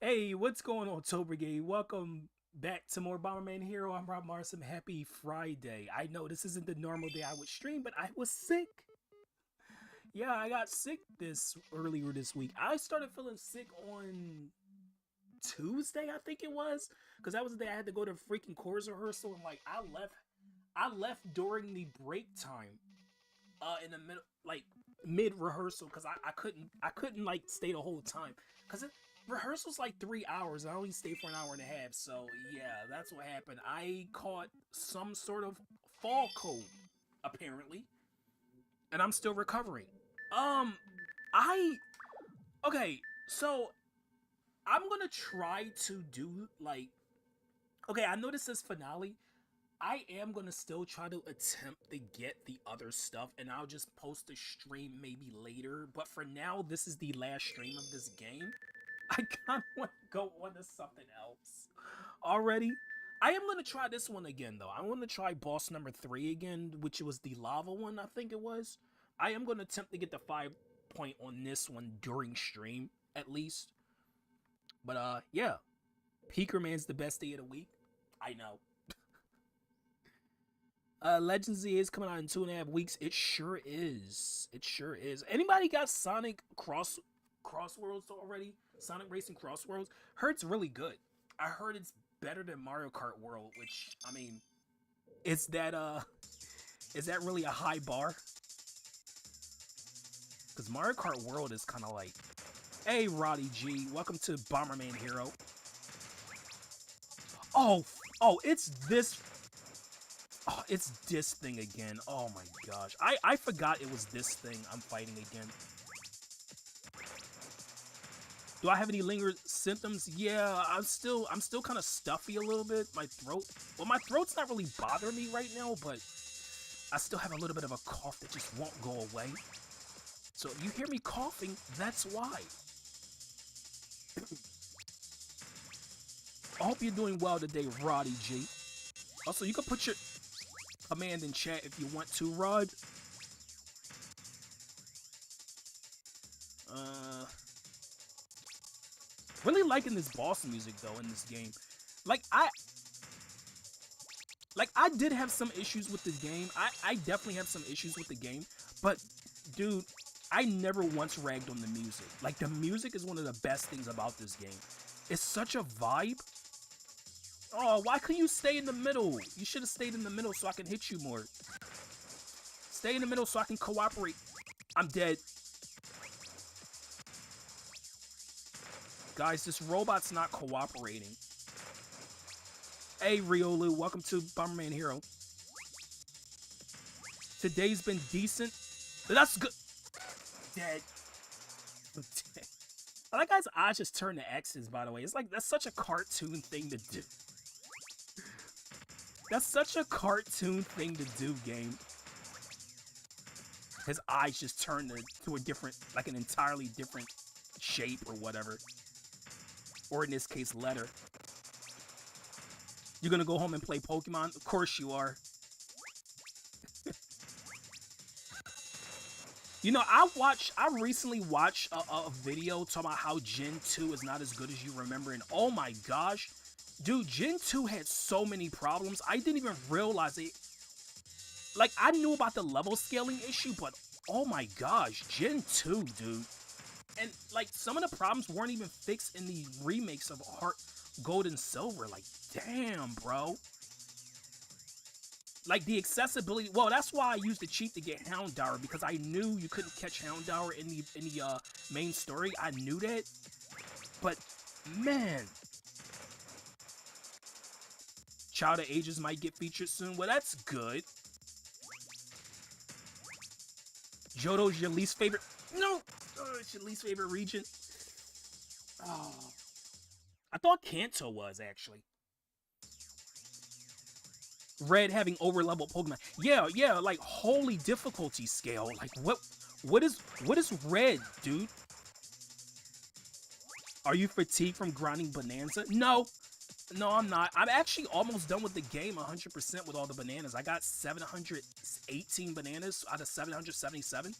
Hey, what's going on, Tobergay? Welcome back to more Bomberman Hero. I'm Rob Marson. Happy Friday. I know this isn't the normal day I would stream, but I was sick. Yeah, I got sick this earlier this week. I started feeling sick on Tuesday, I think it was, because that was the day I had to go to freaking chorus rehearsal, and like I left during the break time, in the middle, like mid rehearsal, because I couldn't like stay the whole time, because rehearsal's like 3 hours. And I only stayed for an hour and a half. So yeah, that's what happened. I caught some sort of fall cold, apparently, and I'm still recovering. Um, I okay. So I'm gonna try to do like okay. I know this is finale. I am gonna still try to attempt to get the other stuff, and I'll just post a stream maybe later. But for now, this is the last stream of this game. I kind of want to go on to something else already. I am gonna try this one again though. I want to try boss number 3 again, which was the lava one. I think it was. I am gonna attempt to get the 5 point on this one during stream at least. But yeah, Peakerman's the best day of the week. I know. Legends is coming out in 2.5 weeks. It sure is. It sure is. Anybody got Sonic Crossworlds already? Sonic Racing Crossworlds? Heard it's really good. I heard it's better than Mario Kart World, which I mean, is that really a high bar? Because Mario Kart World is kind of like, hey Roddy G, welcome to Bomberman Hero. Oh, oh, it's this thing again. Oh my gosh. I forgot it was this thing I'm fighting again. Do I have any lingering symptoms? Yeah, I'm still kind of stuffy a little bit. My throat. Well, my throat's not really bothering me right now, but I still have a little bit of a cough that just won't go away. So if you hear me coughing, that's why. I hope you're doing well today, Roddy G. Also, you can put your command in chat if you want to, Rod. Uh, Really liking this boss music though in this game. Like I did have some issues with the game. I definitely have some issues with the game, but dude, I never once ragged on the music. Like, the music is one of the best things about this game. It's such a vibe. Oh, why couldn't you stay in the middle? You should have stayed in the middle so I can hit you more. Stay in the middle so I can cooperate. I'm dead. Guys, this robot's not cooperating. Hey, Riolu, welcome to Bomberman Hero. Today's been decent. That's good. Dead. Dead. I like how his eyes just turn to X's, by the way. It's like, that's such a cartoon thing to do. That's such a cartoon thing to do, game. His eyes just turn to a different, like an entirely different shape or whatever. Or in this case, letter. You're gonna go home and play Pokemon? Of course you are. You know, I recently watched a video talking about how Gen 2 is not as good as you remember, and oh my gosh, dude, Gen 2 had so many problems, I didn't even realize it. Like, I knew about the level scaling issue, but oh my gosh, Gen 2, dude. And, like, some of the problems weren't even fixed in the remakes of Heart Gold and Silver. Like, damn, bro. Like, the accessibility, well, that's why I used the cheat to get Houndour, because I knew you couldn't catch Houndour in the main story. I knew that. But, man. Child of Ages might get featured soon. Well, that's good. Johto's your least favorite. No! Oh, it's your least favorite region. Oh. I thought Kanto was, actually. Red having over-leveled Pokemon. Yeah, like, holy difficulty scale. Like, what is Red, dude? Are you fatigued from grinding Bonanza? No, I'm not. I'm actually almost done with the game 100% with all the bananas. I got 718 bananas out of 777.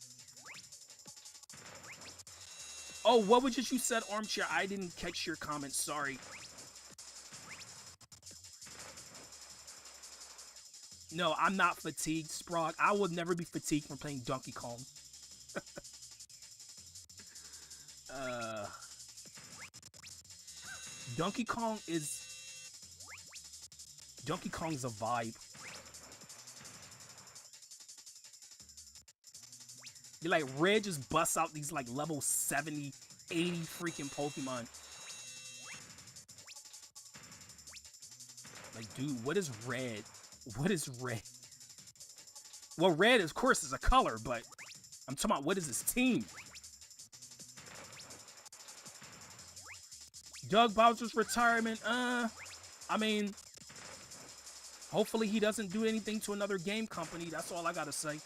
Oh, what was it you said, Armchair? I didn't catch your comment, sorry. No, I'm not fatigued, Sprog. I will never be fatigued from playing Donkey Kong. Donkey Kong's a vibe. You're like, Red just busts out these like level 70, 80 freaking Pokemon. Like, dude, what is Red? What is Red? Well, Red, of course, is a color, but I'm talking about what is his team? Doug Bowser's retirement, I mean, hopefully he doesn't do anything to another game company. That's all I gotta say.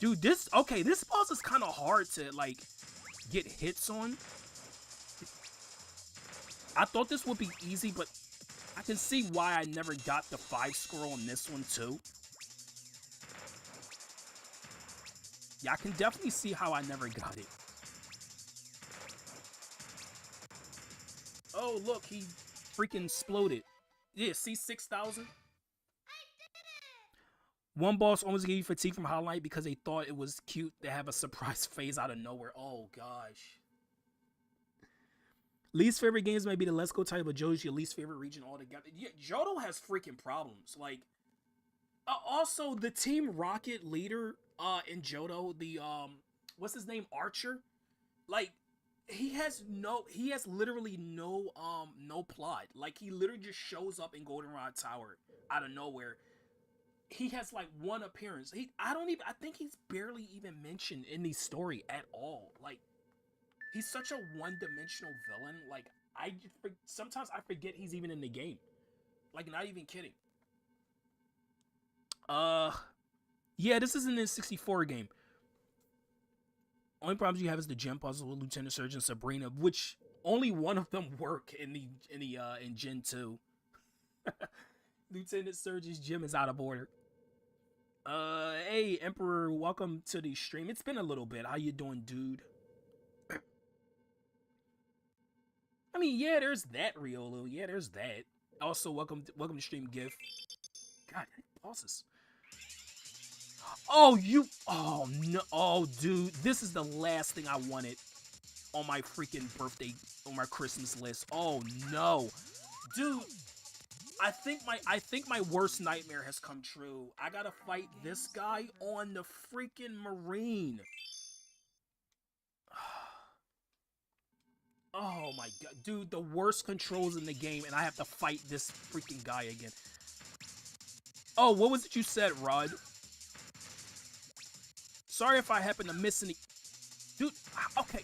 Dude, this boss is kind of hard to, like, get hits on. I thought this would be easy, but I can see why I never got the 5 score on this one, too. Yeah, I can definitely see how I never got it. Oh, look, he freaking exploded. Yeah, see 6,000? One boss almost gave you fatigue from Hollow Knight because they thought it was cute to have a surprise phase out of nowhere. Oh, gosh. Least favorite games might be the Let's Go title, but Johto's your least favorite region altogether. Yeah, Johto has freaking problems. Like, also, the Team Rocket leader in Johto, the, what's his name, Archer? Like, he has literally no plot. Like, he literally just shows up in Goldenrod Tower out of nowhere. He has like one appearance. I think he's barely even mentioned in the story at all. Like, he's such a one-dimensional villain. Like, sometimes I forget he's even in the game. Like, not even kidding. Yeah, this isn't a 64 game. Only problems you have is the gym puzzle with Lieutenant Surgeon Sabrina, which only one of them work in Gen 2. Lieutenant Surgeon's gym is out of order. Hey, Emperor, welcome to the stream. It's been a little bit. How you doing, dude? I mean, yeah, there's that, Riolu. Yeah, there's that. Also, welcome to stream, GIF. God, pauses. Oh, you. Oh no. Oh, dude, this is the last thing I wanted on my freaking birthday, on my Christmas list. Oh no, dude. I think my worst nightmare has come true. I gotta fight this guy on the freaking Marine. Oh my god, dude, the worst controls in the game, and I have to fight this freaking guy again. Oh, what was it you said, Rod? Sorry if I happen to miss any... Dude, okay.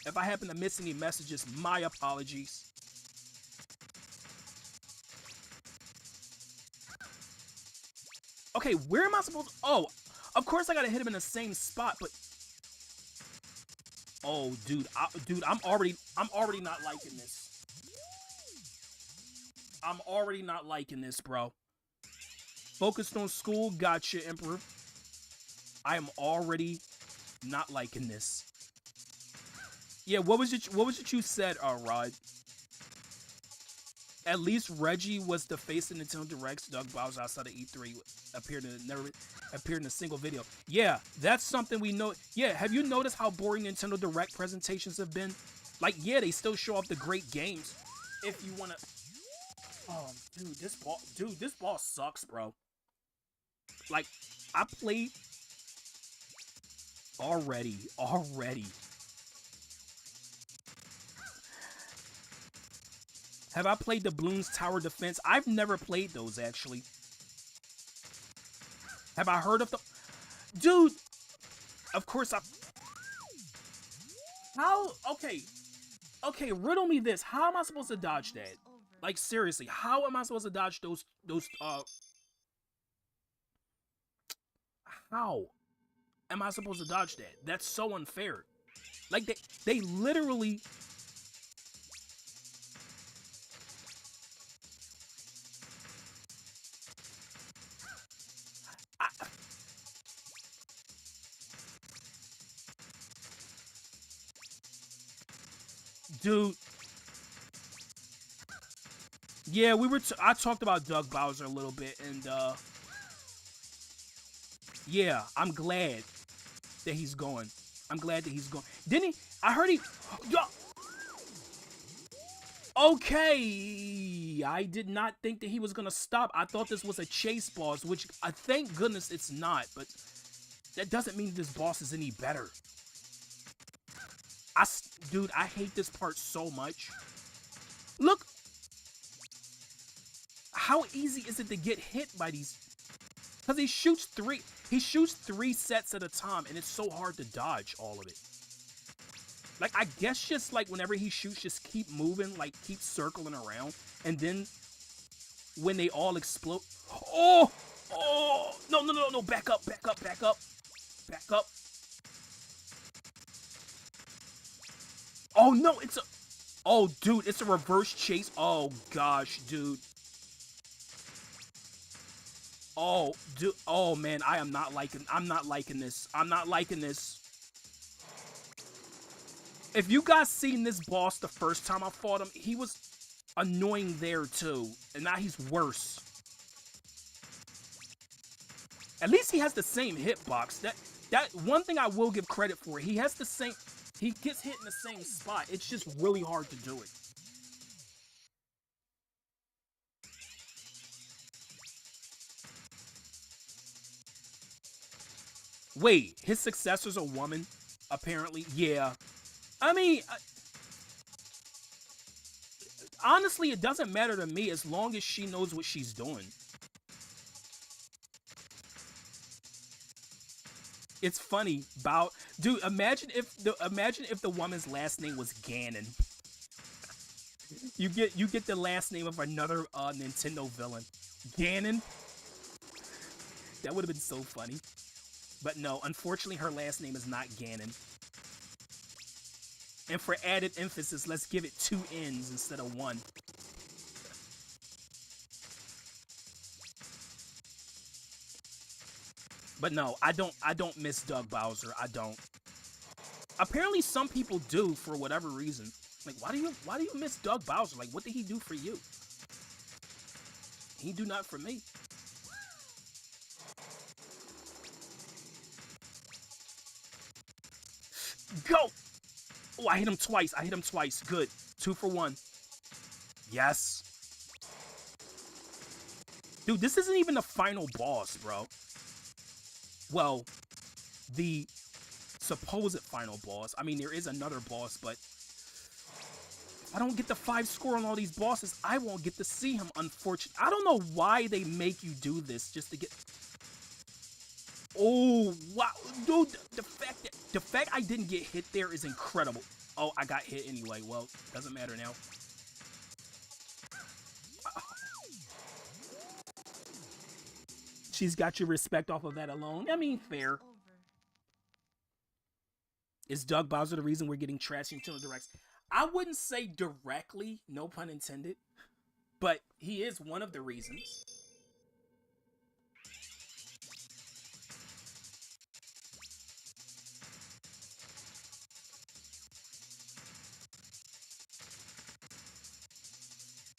If I happen to miss any messages, my apologies. Okay, where am I supposed to... Oh, of course I gotta hit him in the same spot, but... Oh, dude, I'm already not liking this. I'm already not liking this, bro. Focused on school, gotcha, Emperor. I am already not liking this. Yeah, what was it you said, Rod? At least Reggie was the face of Nintendo Directs. Doug Bowser outside of E3 never appeared in a single video. Yeah, that's something we know. Yeah, have you noticed how boring Nintendo Direct presentations have been? Like, yeah, they still show off the great games. If you wanna, oh, dude, this ball sucks, bro. Like, I played already. Have I played the Bloons Tower Defense? I've never played those, actually. Have I heard of them? Dude! Of course I... How? Okay, riddle me this. How am I supposed to dodge that? Like, seriously, how am I supposed to dodge those, How am I supposed to dodge that? That's so unfair. Like, they literally... Dude. Yeah, I talked about Doug Bowser a little bit, and, yeah, I'm glad that he's gone. I'm glad that he's gone. Didn't he? I heard he... Okay, I did not think that he was gonna stop. I thought this was a chase boss, which I thank goodness it's not, but that doesn't mean this boss is any better. Dude, I hate this part so much. Look, how easy is it to get hit by these? Because he shoots three sets at a time, and it's so hard to dodge all of it. Like, I guess just, like, whenever he shoots, just keep moving, like, keep circling around. And then, when they all explode... Oh! Oh! No, back up. Oh, no, it's a... Oh, dude, it's a reverse chase. Oh, gosh, dude. Oh, dude. Oh, man, I'm not liking this. I'm not liking this. If you guys seen this boss the first time I fought him, he was annoying there too. And now he's worse. At least he has the same hitbox. That one thing I will give credit for. He has the same... He gets hit in the same spot. It's just really hard to do it. Wait, his successor's a woman? Apparently, yeah. I mean, honestly, it doesn't matter to me as long as she knows what she's doing. It's funny, dude. Imagine if the woman's last name was Ganon. You get the last name of another Nintendo villain, Ganon. That would have been so funny. But no, unfortunately, her last name is not Ganon. And for added emphasis, let's give it 2 N's instead of 1. But no, I don't miss Doug Bowser. I don't. Apparently some people do for whatever reason. Like, why do you miss Doug Bowser? Like, what did he do for you? He do not for me. Go! Oh, I hit him twice. I hit him twice. Good. 2 for 1. Yes. Dude, this isn't even the final boss, bro. Well, the supposed final boss. I mean, there is another boss, but if I don't get the 5 score on all these bosses, I won't get to see him, unfortunately. I don't know why they make you do this just to get... Oh, wow. Dude, the fact I didn't get hit there is incredible. Oh, I got hit anyway. Well, doesn't matter now. She's got your respect off of that alone. I mean, fair. Is Doug Bowser the reason we're getting trashy Nintendo Directs? I wouldn't say directly, no pun intended, but he is one of the reasons.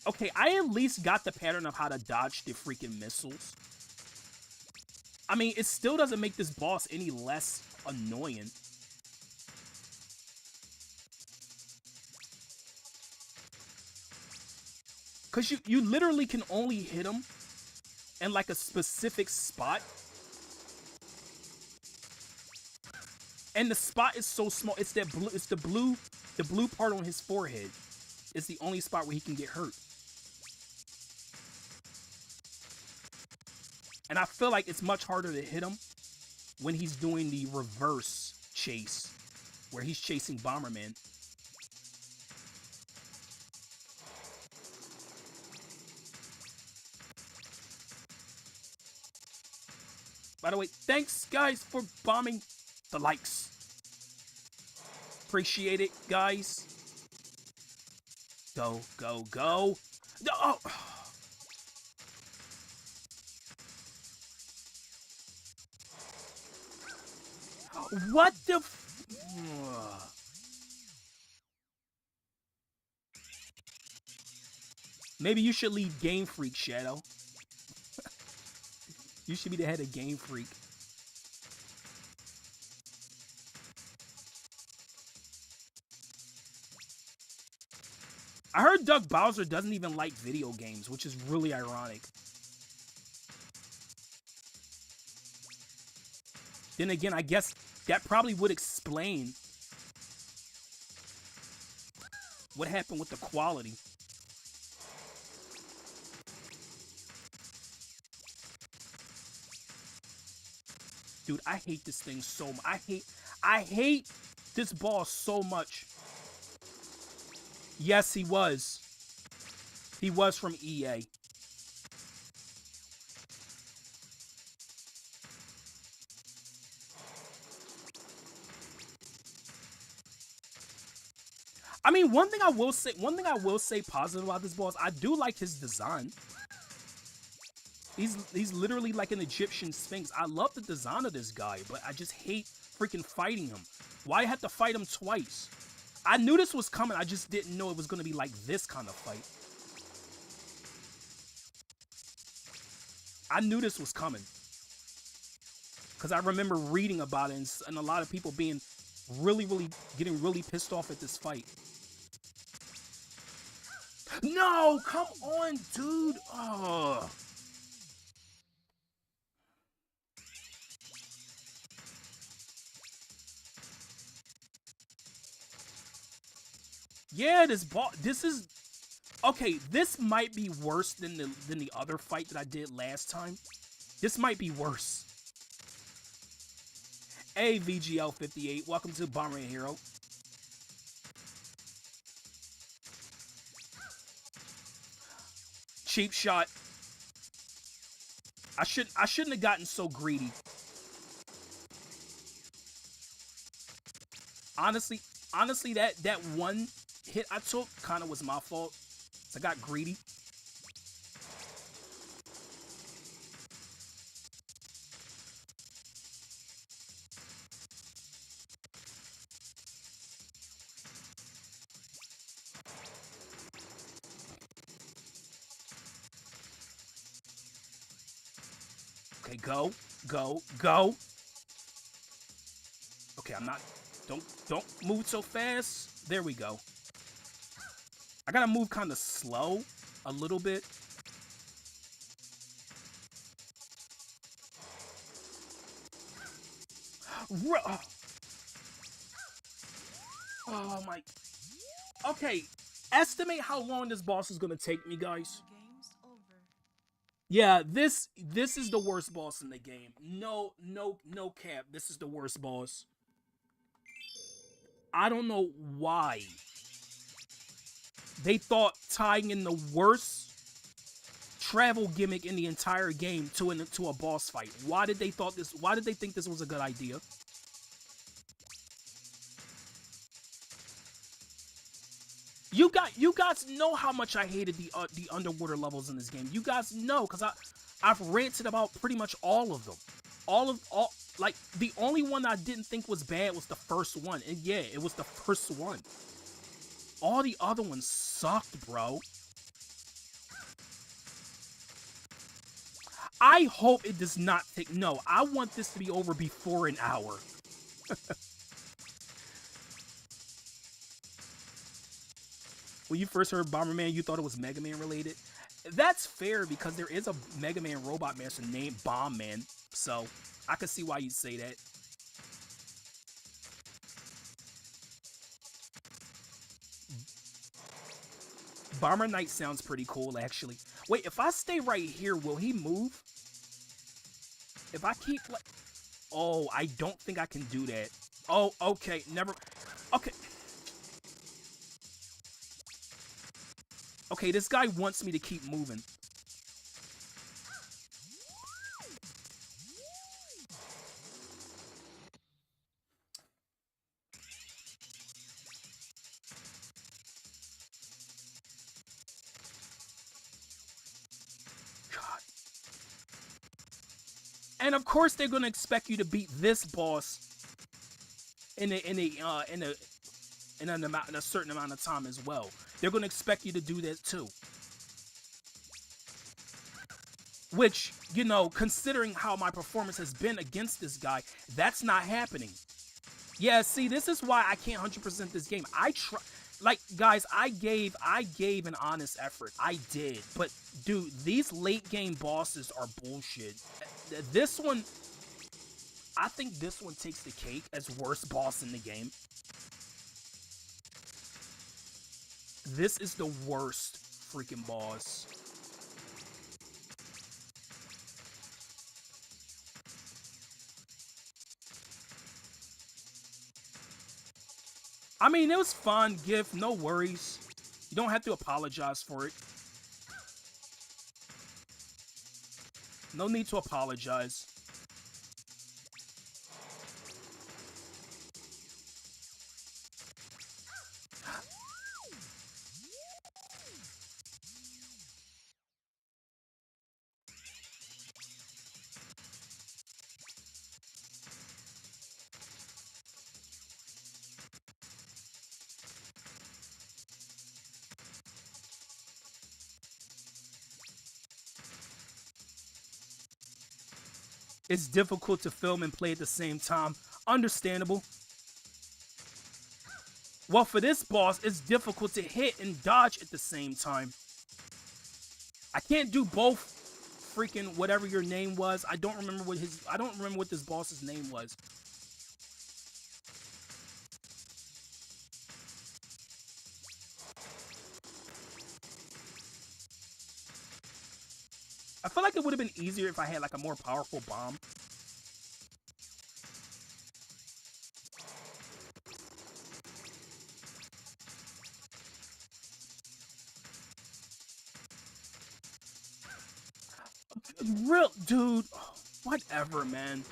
Okay, I at least got the pattern of how to dodge the freaking missiles. I mean, it still doesn't make this boss any less annoying. Because you literally can only hit him in like a specific spot. And the spot is so small. It's that blue, it's the blue part on his forehead. It's the only spot where he can get hurt. And I feel like it's much harder to hit him when he's doing the reverse chase, where he's chasing Bomberman. By the way, thanks, guys, for bombing the likes. Appreciate it, guys. Go, go, go. Oh! What the Maybe you should lead Game Freak, Shadow. You should be the head of Game Freak. I heard Doug Bowser doesn't even like video games, which is really ironic. Then again, I guess that probably would explain what happened with the quality. Dude, I hate this thing so much. I hate this boss so much. Yes, he was. He was from EA. I mean, one thing I will say positive about this boss, I do like his design. He's literally like an Egyptian sphinx. I love the design of this guy, but I just hate freaking fighting him. Why have to fight him twice? I knew this was coming, I just didn't know it was going to be like this kind of fight. I knew this was coming. Because I remember reading about it and a lot of people being getting really pissed off at this fight. No, come on, dude. Oh. Yeah, this is okay. This might be worse than the other fight that I did last time. This might be worse. Hey, VGL58, welcome to Bomberman Hero. Cheap shot. I shouldn't have gotten so greedy. Honestly, that one hit I took kind of was my fault. So I got greedy. Okay, go, go, go. Okay, I'm not. Don't move so fast. There we go. I gotta move kind of slow, a little bit. Oh my. Okay, estimate how long this boss is gonna take me, guys. Yeah, this is the worst boss in the game. No cap. This is the worst boss. I don't know why they thought tying in the worst travel gimmick in the entire game to a boss fight. Why did they think this was a good idea? You guys know how much I hated the underwater levels in this game. You guys know, cause I've ranted about pretty much all of them. All like the only one I didn't think was bad was the first one. And yeah, it was the first one. All the other ones sucked, bro. I hope it does not take. No, I want this to be over before an hour. When you first heard Bomberman, you thought it was Mega Man related. That's fair because there is a Mega Man robot master named Bomberman, so I can see why you'd say that. Bomber Knight sounds pretty cool, actually. Wait, if I stay right here, will he move? If I keep like... Oh, I don't think I can do that. Oh, okay, never... Okay. Okay, this guy wants me to keep moving. God. And of course they're gonna expect you to beat this boss in a certain amount of time as well. They're gonna expect you to do that too. Which, you know, considering how my performance has been against this guy, that's not happening. Yeah, see, this is why I can't 100% this game. Like, guys, I gave an honest effort. I did. But, dude, these late game bosses are bullshit. This one, I think this one takes the cake as worst boss in the game. This is the worst freaking boss. I mean, it was fun, gift, no worries. You don't have to apologize for it. No need to apologize. It's difficult to film and play at the same time. Understandable. Well, for this boss, it's difficult to hit and dodge at the same time. I can't do both freaking whatever your name was. I don't remember what this boss's name was. I feel like it would have been easier if I had like a more powerful bomb. Real dude, whatever, man.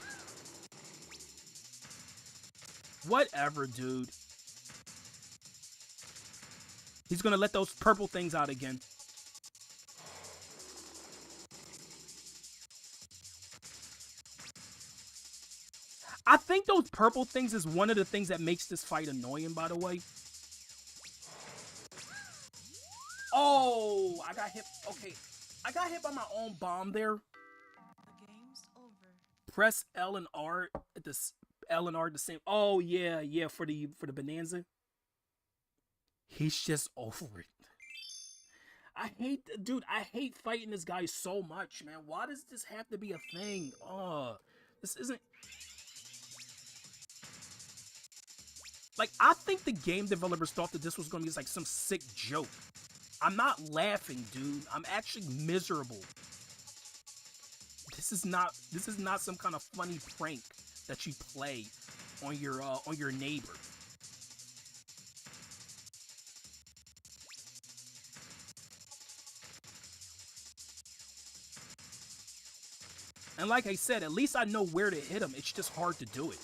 Whatever, dude. He's gonna let those purple things out again. I think those purple things is one of the things that makes this fight annoying, by the way. Oh, I got hit. Okay, I got hit by my own bomb there. Press L and R at L and R the same. Oh yeah, yeah, for the bonanza. He's just over it. Dude, I hate fighting this guy so much, man. Why does this have to be a thing? This isn't. Like, I think the game developers thought that this was gonna be like some sick joke. I'm not laughing, dude. I'm actually miserable. This is not some kind of funny prank that you play on your neighbor. And like I said, at least I know where to hit him. It's just hard to do it.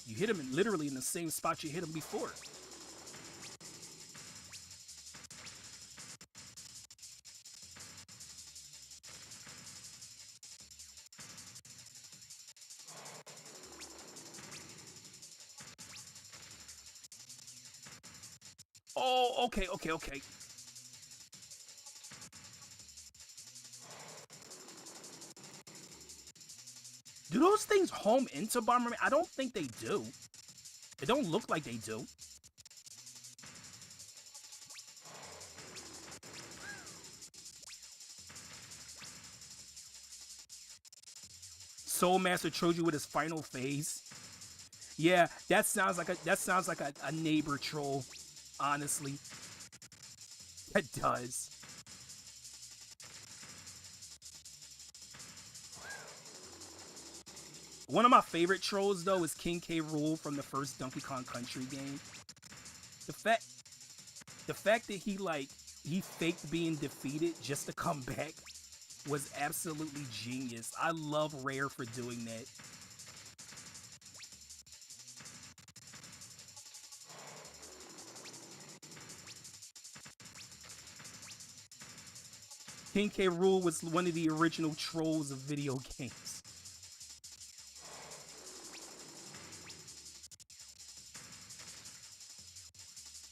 You hit him literally in the same spot you hit him before. Oh, okay. Do those things home into Bomberman? I don't think they do. It don't look like they do. Soul Master Troju with his final phase. Yeah, that sounds like a neighbor troll, honestly. It does. One of my favorite trolls though is King K. Rool from the first Donkey Kong Country game. The fact that he faked being defeated just to come back was absolutely genius. I love Rare for doing that. King K. Rool was one of the original trolls of video games.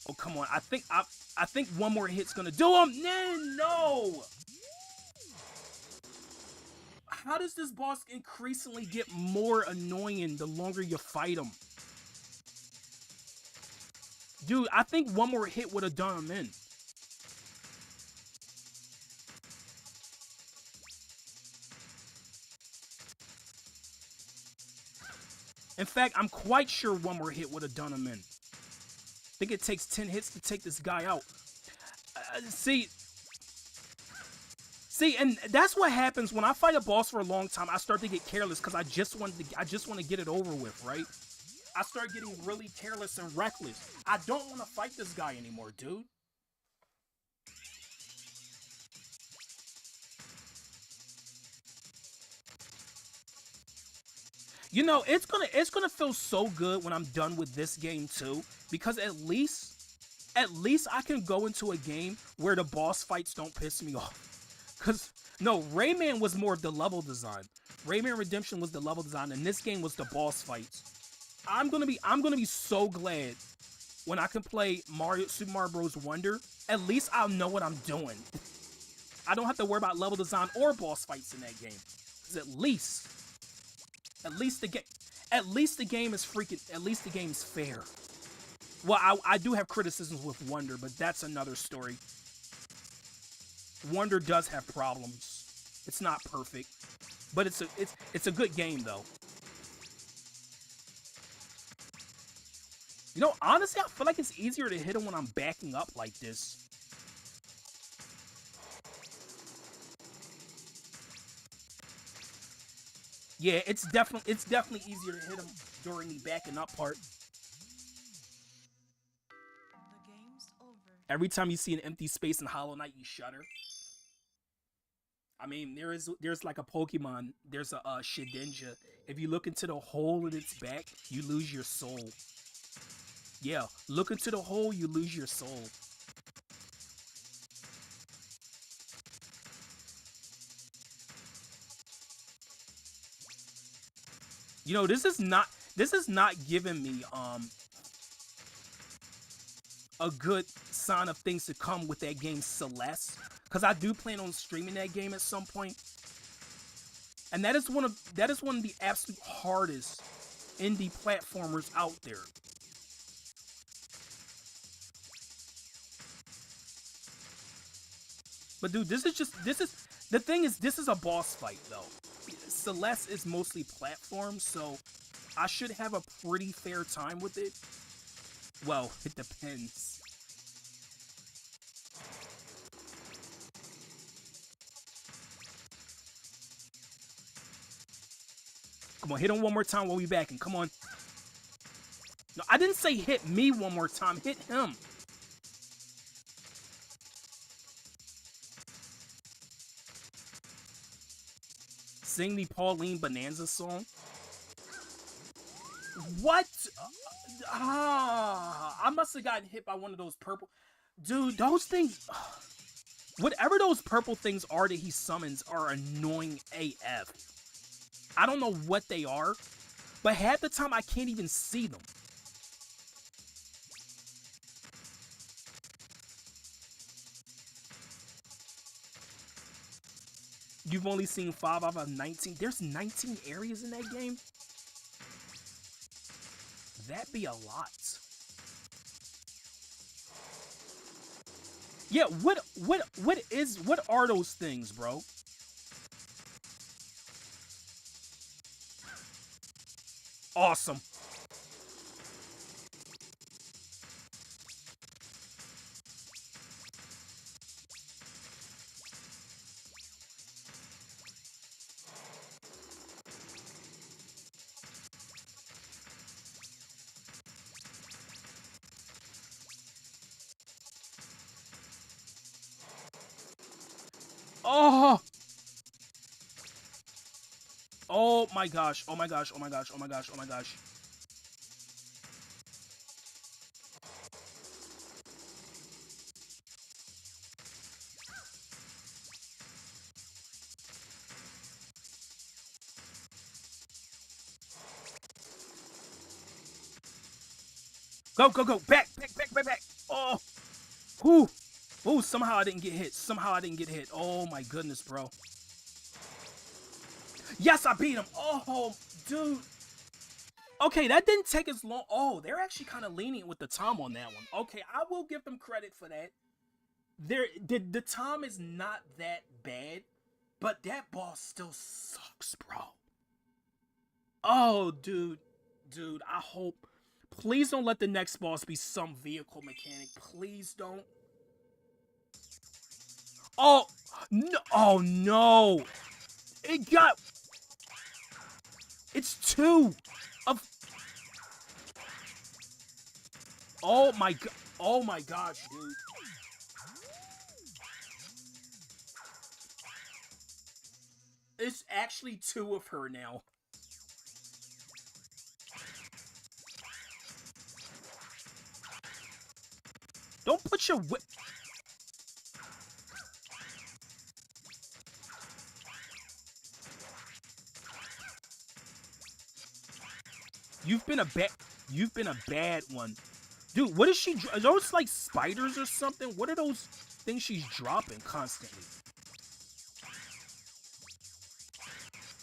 Oh, come on. I think one more hit's gonna do him. No! How does this boss increasingly get more annoying the longer you fight him? Dude, I think one more hit would have done him in. In fact, I'm quite sure one more hit would have done him in. I think it takes 10 hits to take this guy out. See, and that's what happens when I fight a boss for a long time. I start to get careless because I just want to get it over with, right? I start getting really careless and reckless. I don't want to fight this guy anymore, dude. You know, it's gonna feel so good when I'm done with this game too, because at least I can go into a game where the boss fights don't piss me off. Cause no, Rayman was more of the level design. Rayman Redemption was the level design, and this game was the boss fights. I'm gonna be so glad when I can play Super Mario Bros. Wonder. At least I'll know what I'm doing. I don't have to worry about level design or boss fights in that game. Cause at least the game is fair. Well, I do have criticisms with Wonder, but that's another story. Wonder does have problems. It's not perfect, but it's a good game though. You know, honestly, I feel like it's easier to hit him when I'm backing up like this. Yeah, it's definitely easier to hit him during the backing up part. Every time you see an empty space in Hollow Knight, you shudder. I mean, there's like a Pokemon. There's a Shedinja. If you look into the hole in its back, you lose your soul. Yeah, look into the hole, you lose your soul. You know, this is not giving me a good sign of things to come with that game Celeste, because I do plan on streaming that game at some point. And that is one of the absolute hardest indie platformers out there. But dude, this is a boss fight though. Celeste is mostly platform, so I should have a pretty fair time with it. Well, it depends. Come on, hit him one more time while we backing. Come on. No, I didn't say hit me one more time. Hit him. Sing the Pauline Bonanza song. What? I must have gotten hit by one of those purple... Dude, those things... Whatever those purple things are that he summons are annoying AF. I don't know what they are, but half the time I can't even see them. You've only seen 5 out of 19. There's 19 areas in that game? That'd be a lot. Yeah, what are those things, bro? Awesome. Oh! Oh my gosh, oh my gosh, oh my gosh, oh my gosh, oh my gosh. Go, go, go, back, back, back, back, back. Oh! Whew! Ooh, somehow I didn't get hit. Somehow I didn't get hit. Oh my goodness, bro. Yes, I beat him. Oh, dude. Okay, that didn't take as long. Oh, they're actually kind of lenient with the time on that one. Okay, I will give them credit for that. The time is not that bad, but that boss still sucks, bro. Oh, dude. Dude, I hope. Please don't let the next boss be some vehicle mechanic. Please don't. Oh, no. Oh, no. It got... It's 2 of... Oh, my God. Oh, my gosh, dude. It's actually 2 of her now. Don't put your whip... You've been a bad one. Dude, what is she... Are those like spiders or something? What are those things she's dropping constantly?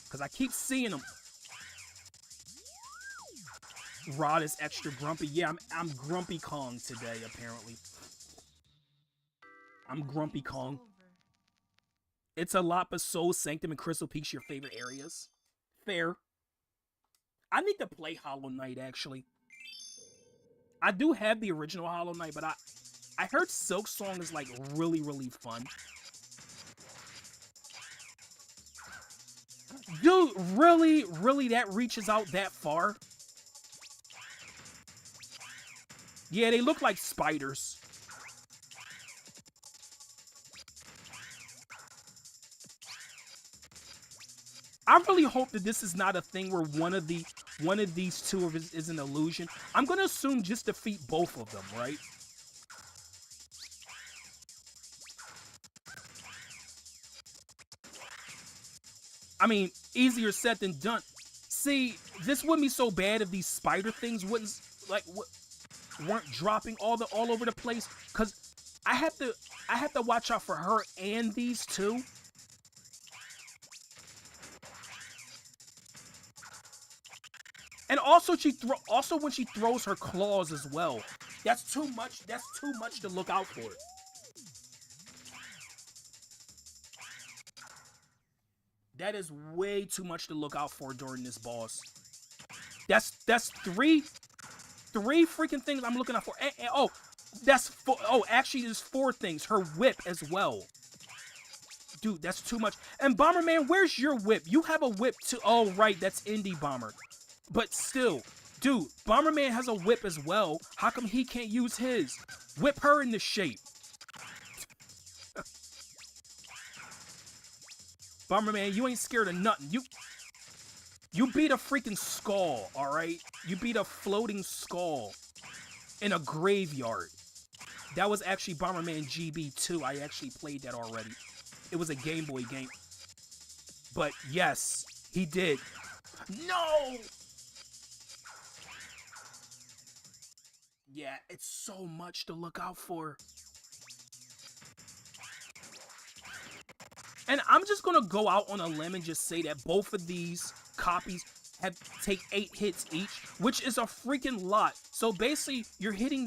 Because I keep seeing them. Rod is extra grumpy. Yeah, I'm Grumpy Kong today, apparently. I'm Grumpy Kong. It's a lot, but Soul Sanctum and Crystal Peak's your favorite areas. Fair. I need to play Hollow Knight, actually. I do have the original Hollow Knight, but I heard Silk Song is, like, really, really fun. Dude, really, really, that reaches out that far? Yeah, they look like spiders. I really hope that this is not a thing where one of these two is an illusion. I'm gonna assume just defeat both of them, right? I mean, easier said than done. See, this wouldn't be so bad if these spider things weren't dropping all over the place. Cause I have to watch out for her and these two. And also also when she throws her claws as well. That's too much. That's too much to look out for. That is way too much to look out for during this boss. That's three freaking things I'm looking out for. And, oh, that's four. Oh, actually, there's four things. Her whip as well. Dude, that's too much. And Bomberman, where's your whip? You have a whip too. Oh, right, that's Indie Bomber. But still, dude, Bomberman has a whip as well. How come he can't use his? Whip her into shape. Bomberman, you ain't scared of nothing. You beat a freaking skull, alright? You beat a floating skull in a graveyard. That was actually Bomberman GB2. I actually played that already. It was a Game Boy game. But yes, he did. No! Yeah, it's so much to look out for. And I'm just gonna go out on a limb and just say that both of these copies take 8 hits each, which is a freaking lot. So basically, you're hitting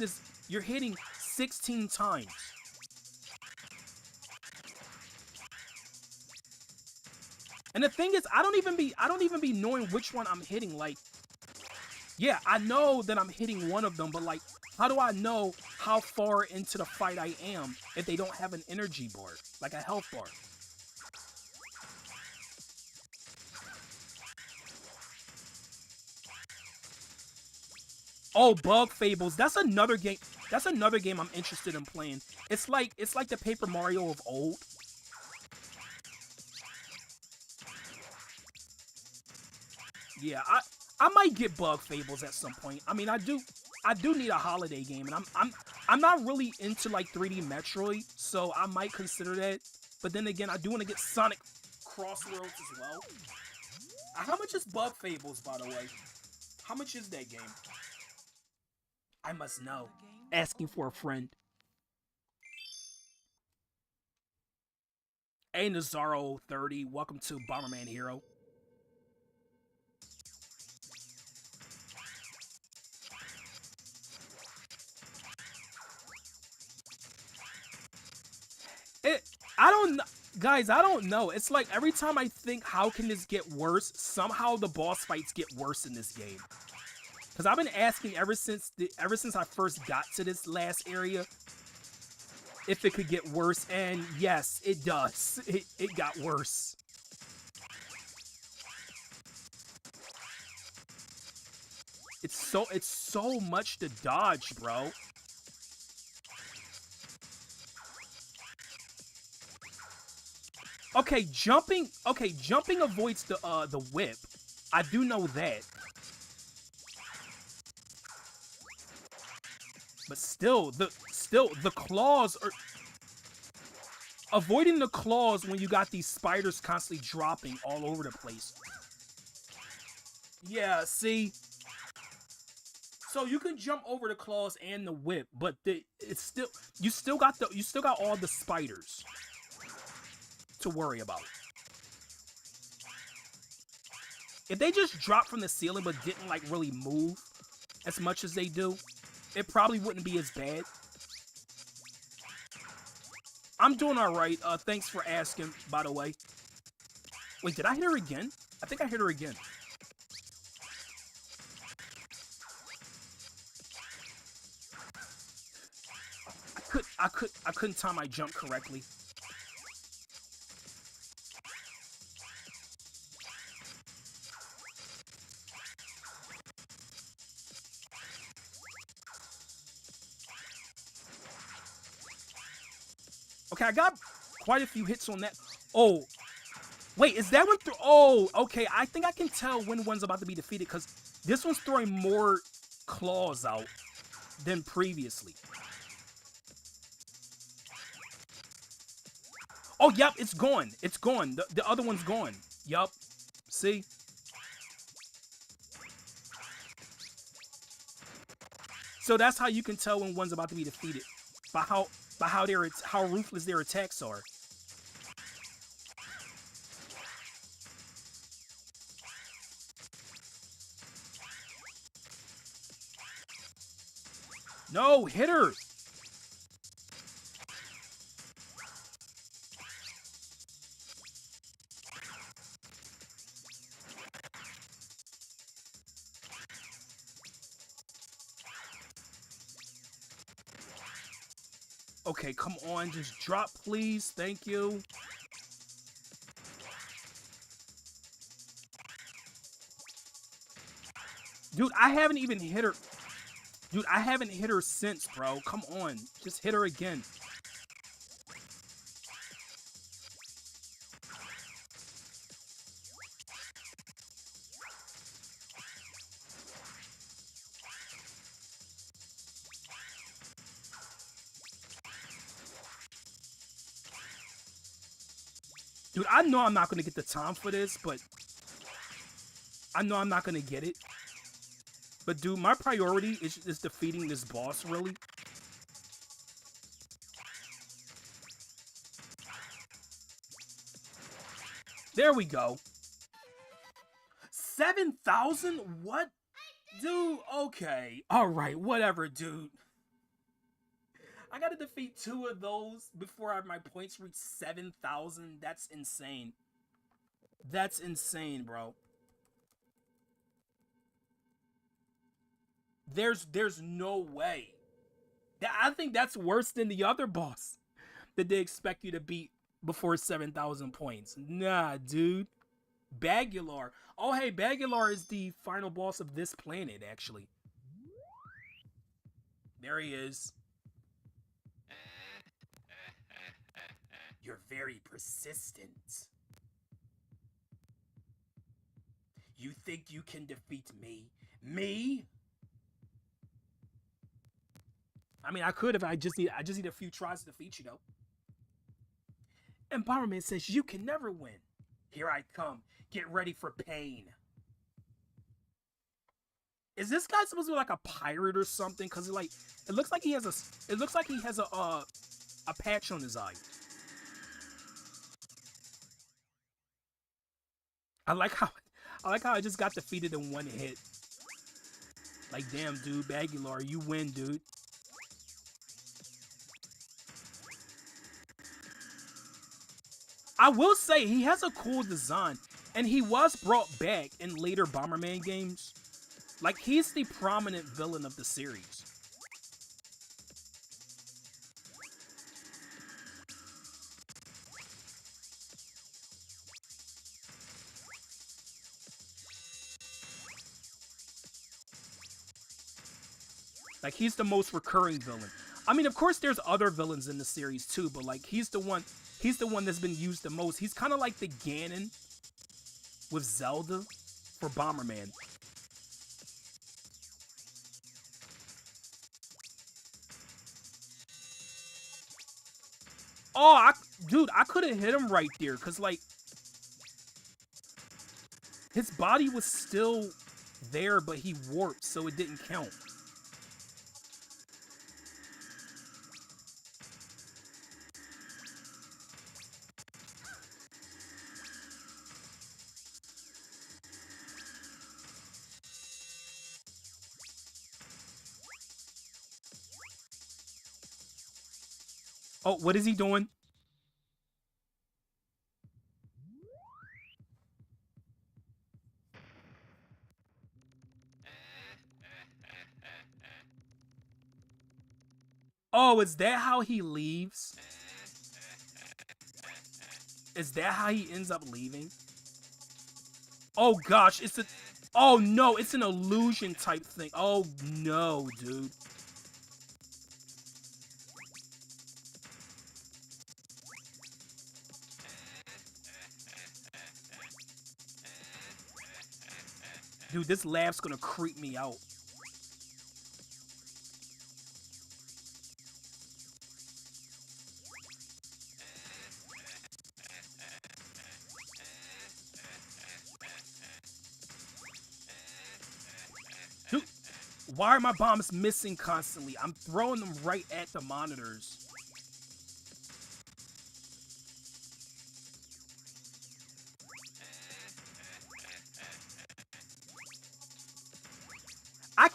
16 times. And the thing is, I don't even be knowing which one I'm hitting. Like, yeah, I know that I'm hitting one of them, but like, how do I know how far into the fight I am if they don't have an energy bar, like a health bar? Oh, Bug Fables. That's another game. That's another game I'm interested in playing. It's like the Paper Mario of old. Yeah, I might get Bug Fables at some point. I mean, I do need a holiday game, and I'm not really into like 3D Metroid, so I might consider that. But then again, I do want to get Sonic Crossworlds as well. How much is Bug Fables, by the way? How much is that game? I must know. Asking for a friend. Hey, Nazaro30, welcome to Bomberman Hero. I don't know. Guys, I don't know. It's like every time I think, how can this get worse? Somehow the boss fights get worse in this game. Because I've been asking ever since I first got to this last area if it could get worse, and yes, it does. It got worse. It's so much to dodge, bro. Okay, jumping avoids the whip. I do know that. But still the claws are avoiding the claws when you got these spiders constantly dropping all over the place. Yeah, see? So you can jump over the claws and the whip, but you still got all the spiders to worry about. If they just dropped from the ceiling but didn't like really move as much as they do, it probably wouldn't be as bad. I'm doing alright. Thanks for asking, by the way. Wait, did I hit her again? I think I hit her again. I couldn't time my jump correctly. Okay, I got quite a few hits on that. Oh, wait, is that one through? Oh, okay, I think I can tell when one's about to be defeated because this one's throwing more claws out than previously. Oh, yep, it's gone. It's gone. The other one's gone. Yup. See? So that's how you can tell when one's about to be defeated. By by how ruthless their attacks are. No, hit her. Okay, come on, just drop, please. Thank you. Dude, I haven't even hit her. Dude, I haven't hit her since, bro. Come on. Just hit her again. Dude, I know I'm not going to get the time for this, but I know I'm not going to get it. But, dude, my priority is defeating this boss, really. There we go. 7,000? What? Dude, okay. Alright, whatever, dude. I gotta defeat 2 of those before my points reach 7,000. That's insane. That's insane, bro. There's no way. I think that's worse than the other boss that they expect you to beat before 7,000 points. Nah, dude. Bagular. Oh, hey, Bagular is the final boss of this planet, actually. There he is. You're very persistent. You think you can defeat me? Me? I mean, I could if I just need a few tries to defeat you, though. And Bomberman says you can never win. Here I come. Get ready for pain. Is this guy supposed to be like a pirate or something? Cause it looks like he has a patch on his eye. I like how I just got defeated in one hit. Like, damn, dude, Bagular, you win, dude. I will say he has a cool design, and he was brought back in later Bomberman games. Like, he's the prominent villain of the series. Like, he's the most recurring villain. I mean, of course, there's other villains in the series too, but like, he's the one that's been used the most. He's kind of like the Ganon with Zelda for Bomberman. Oh, dude, I could have hit him right there, because, like, his body was still there, but he warped, so it didn't count. Oh, what is he doing? Oh, is that how he leaves? Is that how he ends up leaving? Oh gosh, oh no, it's an illusion type thing. Oh no, dude. Dude, this lab's gonna creep me out. Dude, why are my bombs missing constantly? I'm throwing them right at the monitors.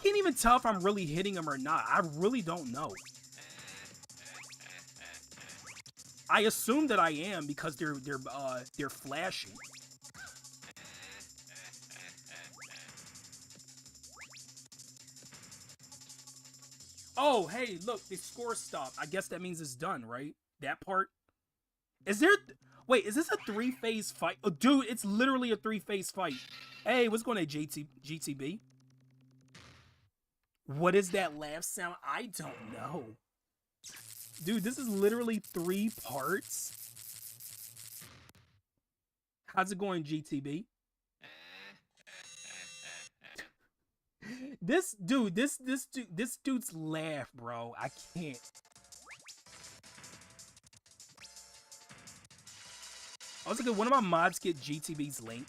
can't even tell if I'm really hitting them or not. I really don't know. I assume that I am because they're flashing. Oh, hey, look, the score stopped. I guess that means it's done, right? That part. Is there? Wait, is this a 3-phase fight? Oh, dude, it's literally a 3-phase fight. Hey, what's going on, GTB? What is that laugh sound? I don't know. Dude, this is literally 3 parts. How's it going, GTB? This dude's laugh, bro. I can't. I was like, one of my mods get GTB's link.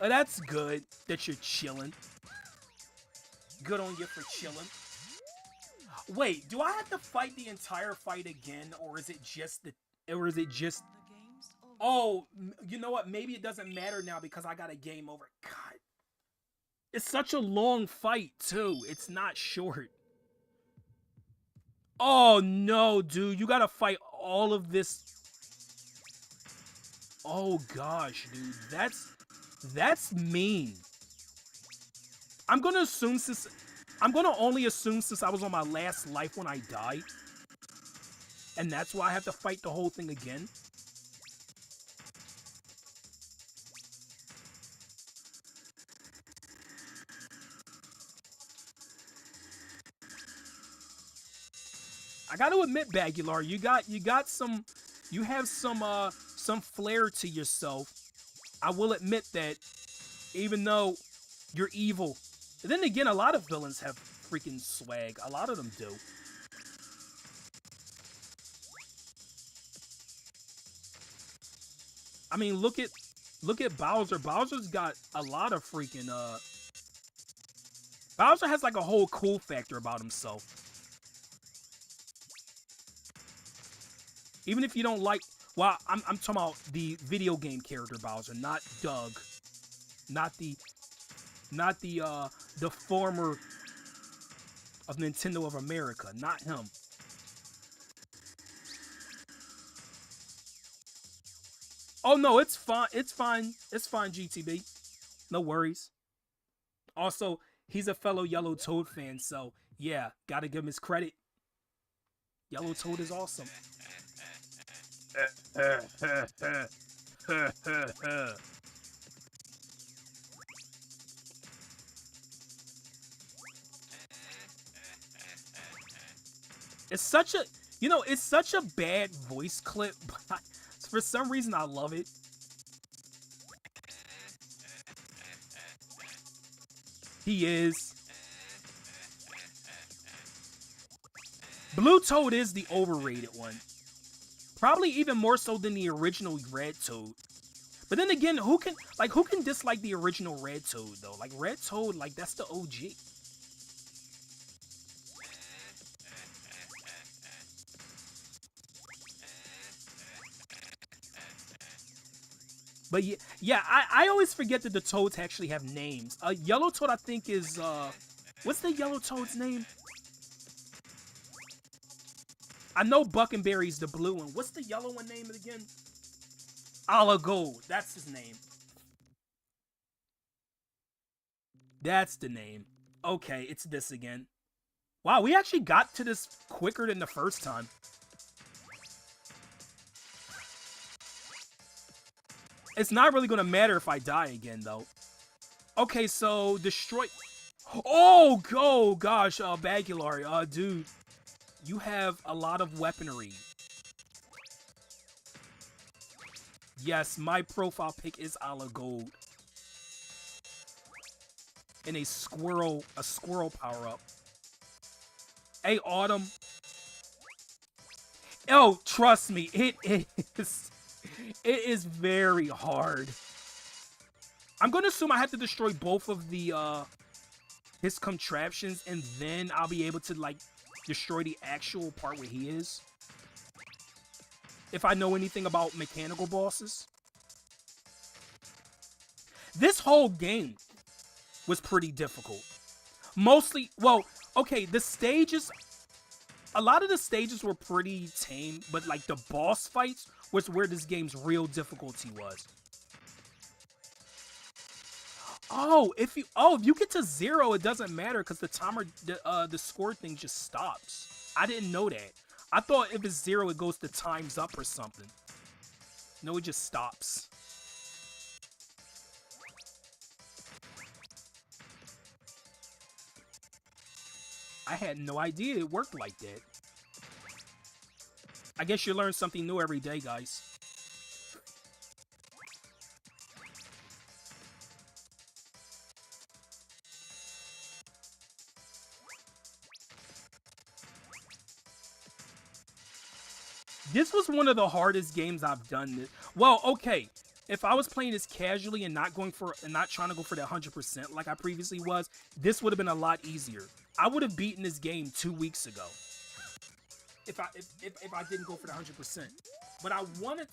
Oh, that's good that you're chilling. Good on you for chilling. Wait, do I have to fight the entire fight again, or is it just Oh, you know what? Maybe it doesn't matter now because I got a game over. God. It's such a long fight, too. It's not short. Oh, no, dude. You gotta fight all of this. Oh, gosh, dude. That's mean. I'm gonna only assume since I was on my last life when I died. And that's why I have to fight the whole thing again. I got to admit, Bagular, you have some flair to yourself. I will admit that, even though you're evil. And then again, a lot of villains have freaking swag. A lot of them do. I mean, look at Bowser. Bowser's got a lot of freaking Bowser has like a whole cool factor about himself. Even if you don't like, well, I'm talking about the video game character Bowser, not Doug, not the former of Nintendo of America, not him. Oh no, it's fine. It's fine. It's fine, GTB. No worries. Also, he's a fellow Yellow Toad fan, so yeah, gotta give him his credit. Yellow Toad is awesome. It's such a, it's such a bad voice clip, but for some reason I love it. He is. Blue Toad is the overrated one. Probably even more so than the original Red Toad. But then again, who can dislike the original Red Toad though? Like Red Toad, like that's the OG. But yeah, I always forget that the Toads actually have names. Yellow Toad, I think, is, what's the Yellow Toad's name? I know Buckenberry's the blue one. What's the yellow one name again? Alagold, that's his name. That's the name. Okay, it's this again. Wow, we actually got to this quicker than the first time. It's not really gonna matter if I die again, though. Okay, so destroy. Oh gosh, Bagular, dude, you have a lot of weaponry. Yes, my profile pic is Alagold. And a squirrel power up. Hey, Autumn. Oh, trust me, it is very hard. I'm gonna assume I have to destroy both of his contraptions, and then I'll be able to like destroy the actual part where he is. If I know anything about mechanical bosses. This whole game was pretty difficult. Mostly, well, okay, the stages, a lot of the stages were pretty tame, but like the boss fights was where this game's real difficulty was. Oh, if you get to 0, it doesn't matter because the timer, the score thing just stops. I didn't know that. I thought if it's 0, it goes to times up or something. No, it just stops. I had no idea it worked like that. I guess you learn something new every day, guys. This was one of the hardest games I've done. Well, okay, if I was playing this casually and not trying to go for that 100% like I previously was, this would have been a lot easier. I would have beaten this game 2 weeks ago if I didn't go for the 100%. But I wanted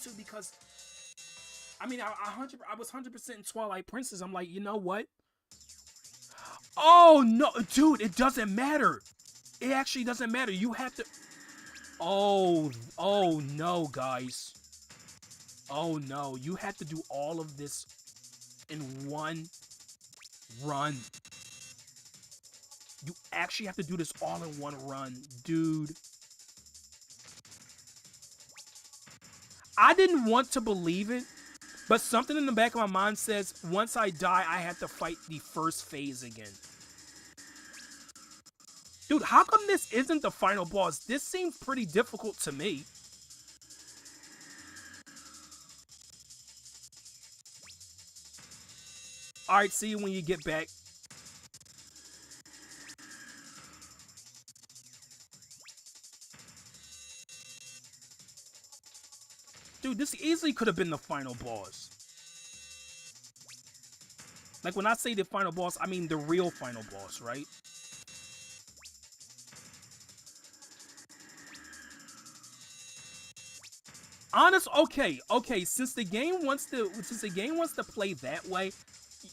to because I mean I was 100% in Twilight Princess. I'm like, you know what? Oh no, dude, it doesn't matter. It actually doesn't matter. You have to. Oh no, guys. Oh no, you have to do all of this in one run. You actually have to do this all in one run, dude. I didn't want to believe it, but something in the back of my mind says once I die, I have to fight the first phase again. Dude, how come this isn't the final boss? This seems pretty difficult to me. Alright, see you when you get back. Dude, this easily could have been the final boss. Like, when I say the final boss, I mean the real final boss, right? Okay, since the game wants to play that way,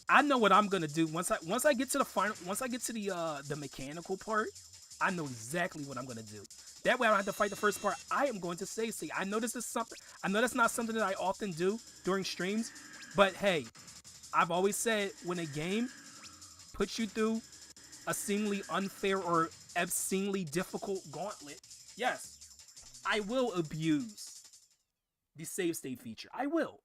I know what I'm gonna do. Once I get to the mechanical part, I know exactly what I'm gonna do. That way I don't have to fight the first part. I am going to save state. I know this is something. I know that's not something that I often do during streams, but hey, I've always said when a game puts you through a seemingly unfair or obscenely difficult gauntlet, yes, I will abuse the save state feature. I will.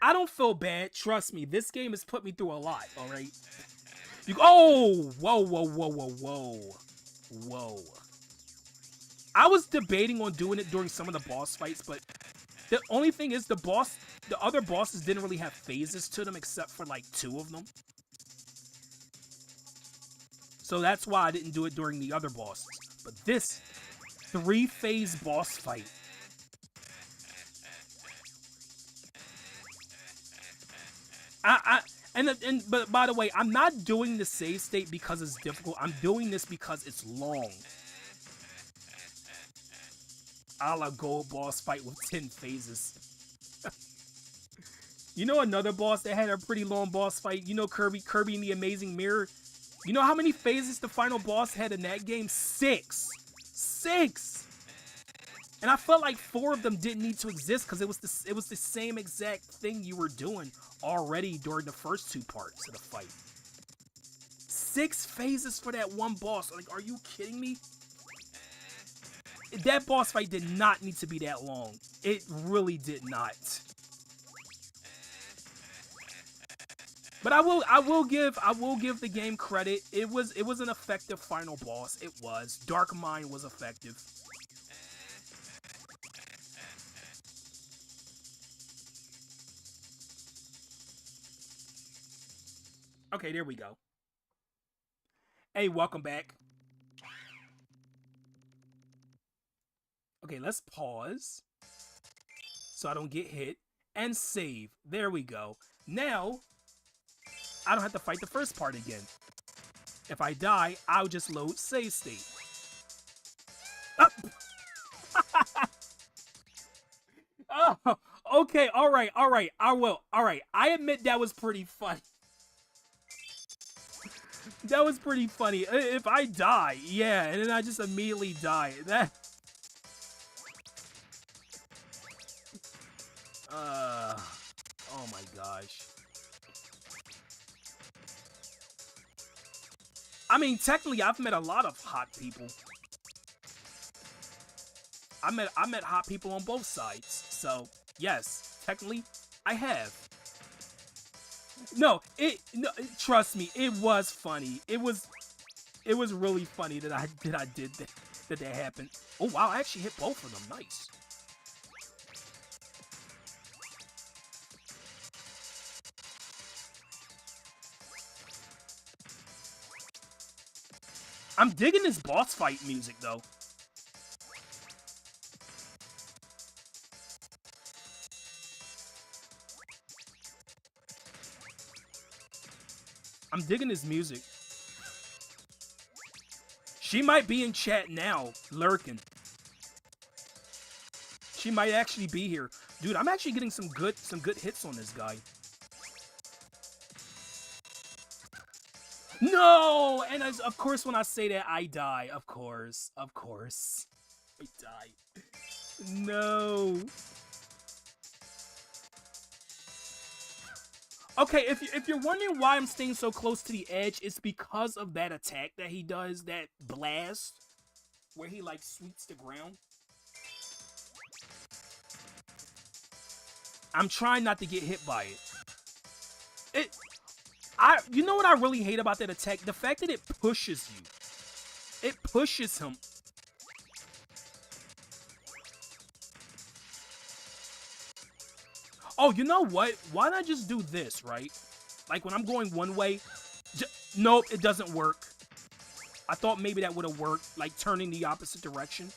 I don't feel bad. Trust me, this game has put me through a lot. All right. Whoa. I was debating on doing it during some of the boss fights, but the only thing is the other bosses didn't really have phases to them except for like 2 of them. So that's why I didn't do it during the other bosses. But this 3-phase boss fight. But by the way, I'm not doing the save state because it's difficult. I'm doing this because it's long. A la gold boss fight with 10 phases. You know another boss that had a pretty long boss fight? You know Kirby in the Amazing Mirror? You know how many phases the final boss had in that game? 6! 6! And I felt like 4 of them didn't need to exist because it was the same exact thing you were doing already during the first 2 parts of the fight. 6 phases for that one boss. Like, are you kidding me? That boss fight did not need to be that long. It really did not. But I will give the game credit. It was an effective final boss. It was. Dark Mind was effective. Okay, there we go. Hey, welcome back. Okay, let's pause so I don't get hit and save. There we go. Now, I don't have to fight the first part again. If I die, I'll just load save state. Oh, Okay, alright, alright, I will. Alright, I admit that was pretty funny. That was pretty funny. If I die, yeah, and then I just immediately die. That... Oh my gosh. I mean, technically, I've met a lot of hot people. I met hot people on both sides. So, yes, technically, I have. No, trust me, it was funny. It was really funny that I did that happened. Oh wow, I actually hit both of them. Nice. I'm digging this boss fight music though. I'm digging this music. She might be in chat now, lurking. She might actually be here. Dude, I'm actually getting some good hits on this guy. No! And of course when I say that, I die. Of course. Of course. I die. No. Okay, if you're wondering why I'm staying so close to the edge, it's because of that attack that he does, that blast, where he like sweeps the ground. I'm trying not to get hit by it. You know what I really hate about that attack? The fact that it pushes you. It pushes him. Oh, you know what? Why not just do this, right? Like when I'm going one way. Nope, it doesn't work. I thought maybe that would have worked, like turning the opposite direction.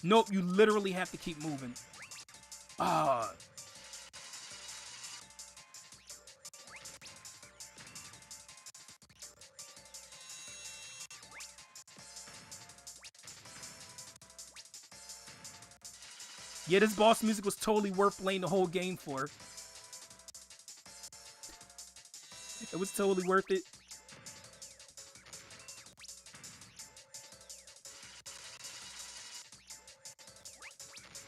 Nope, you literally have to keep moving. Yeah, this boss music was totally worth playing the whole game for. It was totally worth it.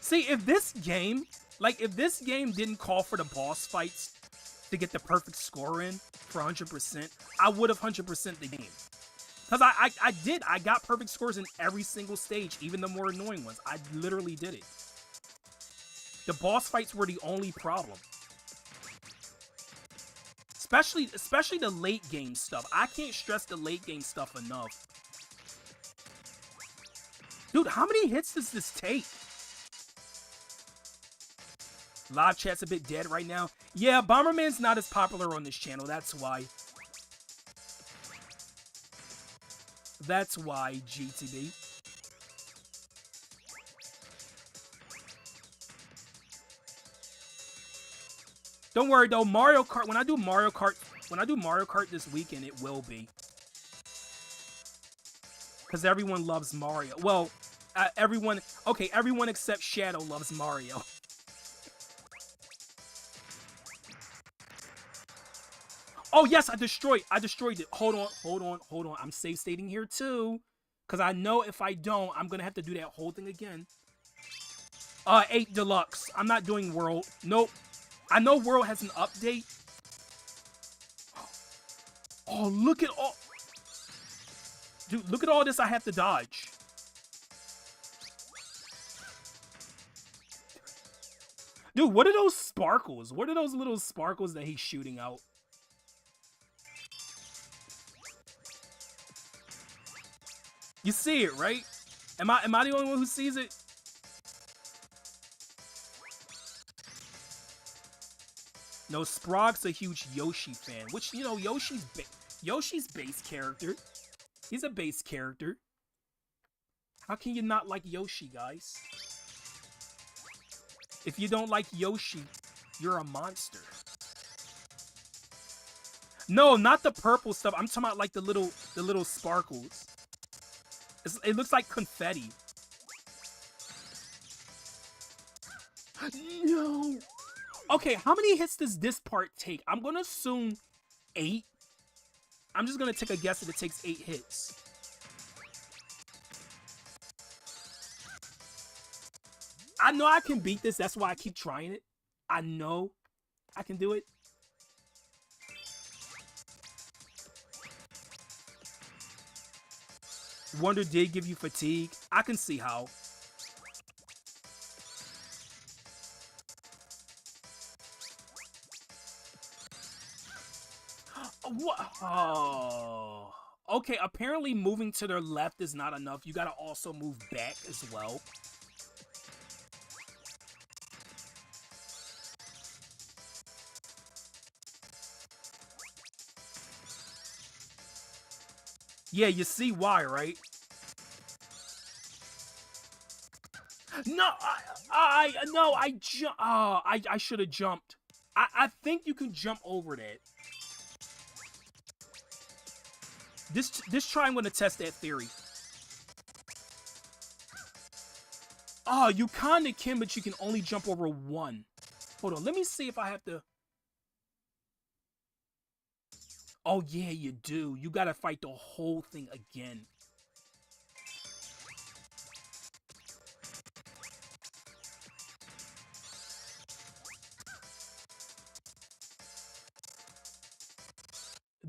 See, if this game didn't call for the boss fights to get the perfect score in for 100%, I would have 100% the game. Because I got perfect scores in every single stage, even the more annoying ones. I literally did it. The boss fights were the only problem. Especially the late game stuff. I can't stress the late game stuff enough. Dude, how many hits does this take? Live chat's a bit dead right now. Yeah, Bomberman's not as popular on this channel, that's why. That's why, GTB. Don't worry though, Mario Kart, when I do Mario Kart this weekend, it will be. Because everyone loves Mario. Well, everyone except Shadow loves Mario. Oh yes, I destroyed it. Hold on. I'm save stating here too. Because I know if I don't, I'm going to have to do that whole thing again. 8 Deluxe. I'm not doing World. Nope. I know World has an update. Oh, look at all... Dude, look at all this I have to dodge. Dude, what are those sparkles? What are those little sparkles that he's shooting out? You see it, right? Am I the only one who sees it? No, Sprog's a huge Yoshi fan, which, you know, Yoshi's base character. He's a base character. How can you not like Yoshi, guys? If you don't like Yoshi, you're a monster. No, not the purple stuff. I'm talking about like the little sparkles. It looks like confetti. No. Okay, how many hits does this part take? I'm gonna assume 8. I'm just gonna take a guess that it takes 8 hits. I know I can beat this. That's why I keep trying it. I know I can do it. Wonder did give you fatigue. I can see how. What? Oh. Okay, apparently moving to their left is not enough. You gotta also move back as well. Yeah, you see why, right? No, I should have jumped. I think you can jump over that. This try, I'm gonna test that theory. Oh, you kinda can, but you can only jump over 1. Hold on, let me see if I have to. Oh yeah, you do. You gotta fight the whole thing again.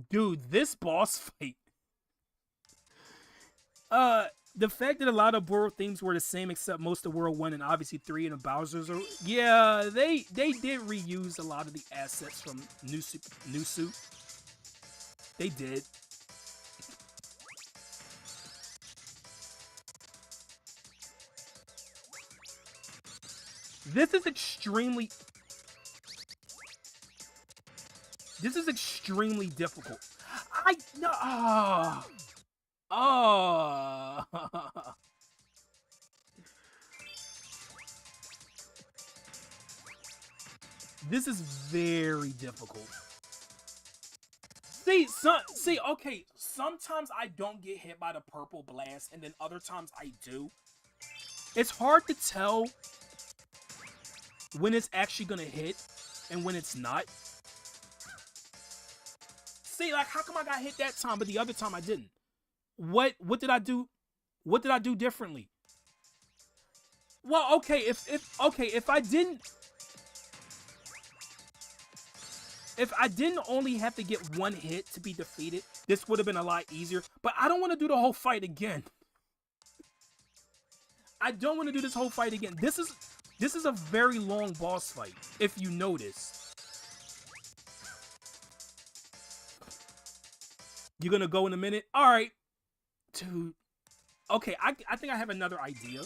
Dude, this boss fight. The fact that a lot of World themes were the same except most of World 1 and obviously 3 and the Bowser's are, yeah, they did reuse a lot of the assets from New Suit. They did. This is extremely difficult. Oh. This is very difficult. See, okay, sometimes I don't get hit by the purple blast, and then other times I do. It's hard to tell when it's actually gonna hit and when it's not. See, like, how come I got hit that time, but the other time I didn't? What did I do? What did I do differently? Well, okay, if I didn't only have to get 1 hit to be defeated, this would have been a lot easier. But I don't want to do the whole fight again. I don't want to do this whole fight again. This is a very long boss fight, if you notice. You gonna go in a minute? All right, dude. Okay, I think I have another idea.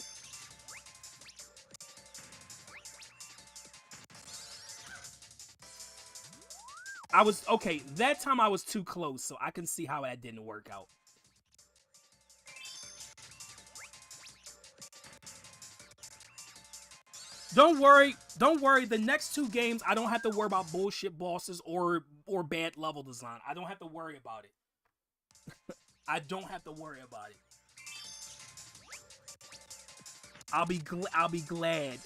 Okay, that time I was too close, so I can see how that didn't work out. Don't worry, the next 2 games I don't have to worry about bullshit bosses or bad level design. I don't have to worry about it. I don't have to worry about it. I'll be glad.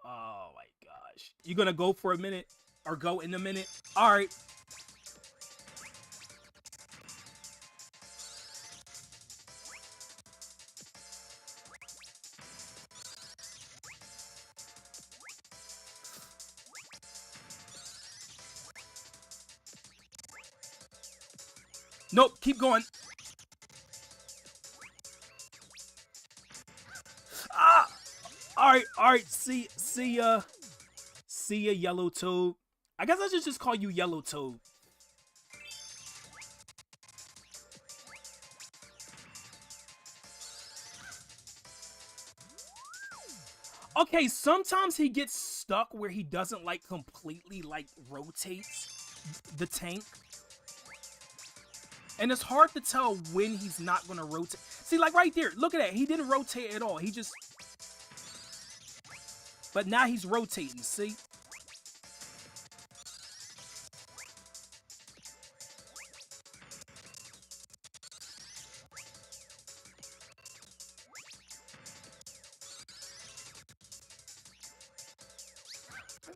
Oh my gosh. You gonna go for a minute? Or go in a minute? Alright. Nope, keep going. Ah! Alright, see ya, Yellow Toad. I guess I should just call you Yellow Toad. Okay, sometimes he gets stuck where he doesn't like completely like rotates the tank. And it's hard to tell when he's not gonna rotate. See, like right there, look at that. He didn't rotate at all. He just... But now he's rotating, see?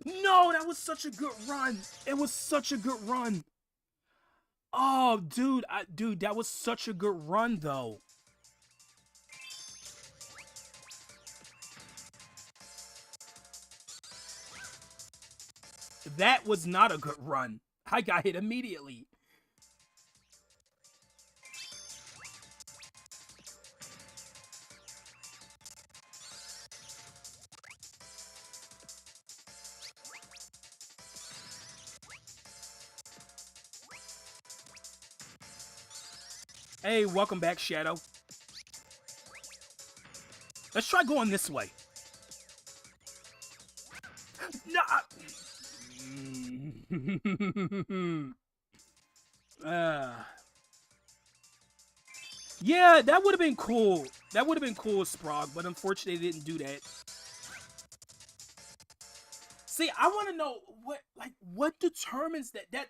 No, that was such a good run. It was such a good run. Oh, dude, dude, that was such a good run, though. That was not a good run. I got hit immediately. Hey, welcome back, Shadow. Let's try going this way. Nah. Yeah, that would have been cool. That would have been cool, Sprague, but unfortunately they didn't do that. See, I want to know what determines that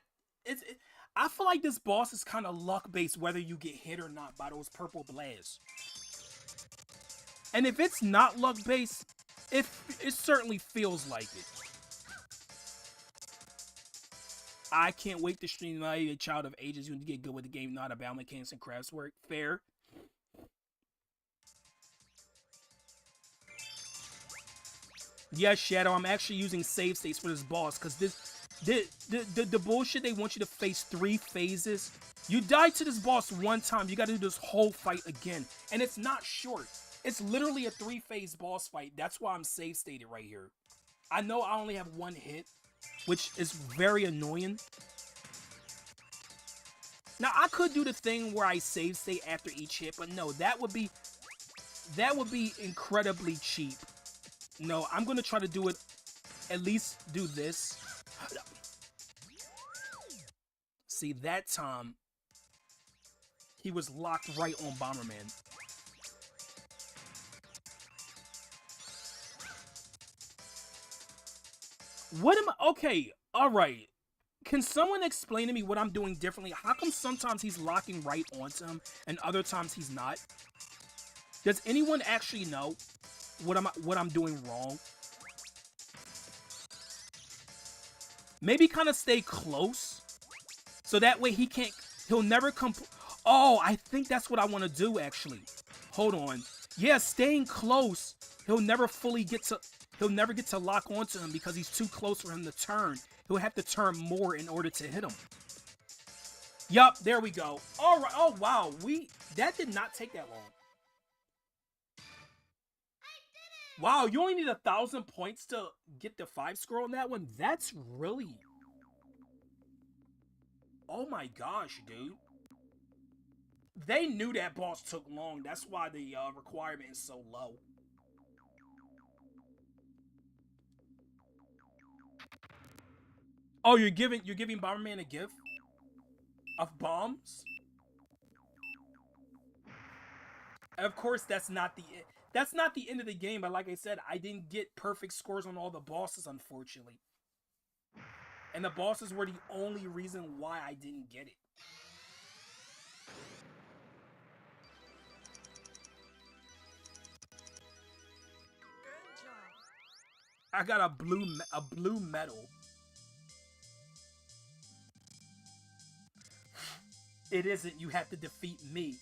I feel like this boss is kind of luck based whether you get hit or not by those purple blasts. And if it's not luck based, it certainly feels like it. I can't wait to stream my a child of ages who get good with the game, not about mechanics and crafts work. Fair. Yes, Shadow, I'm actually using save states for this boss because the bullshit they want you to face 3 phases. You die to this boss one time, you gotta do this whole fight again. And it's not short. It's literally a 3-phase boss fight. That's why I'm save stated right here. I know I only have 1 hit, which is very annoying. Now, I could do the thing where I save state after each hit, but no, that would be incredibly cheap. No, I'm gonna try to do it, at least do this. See, that time, he was locked right on Bomberman. What am I? Okay, alright. Can someone explain to me what I'm doing differently? How come sometimes he's locking right onto him and other times he's not? Does anyone actually know what I'm doing wrong? Maybe kind of stay close so that way he'll never come. Oh, I think that's what I want to do actually. Hold on. Yeah, staying close, he'll never get to lock onto him because he's too close for him to turn. He'll have to turn more in order to hit him. Yup, there we go. All right. Oh wow, that did not take that long. Wow, you only need 1,000 points to get the 5 score on that one? That's really... Oh my gosh, dude. They knew that boss took long. That's why the requirement is so low. Oh, you're giving Bomberman a gift? Of bombs? Of course, that's not the end of the game, but like I said, I didn't get perfect scores on all the bosses, unfortunately. And the bosses were the only reason why I didn't get it. I got a blue medal. It isn't. You have to defeat me.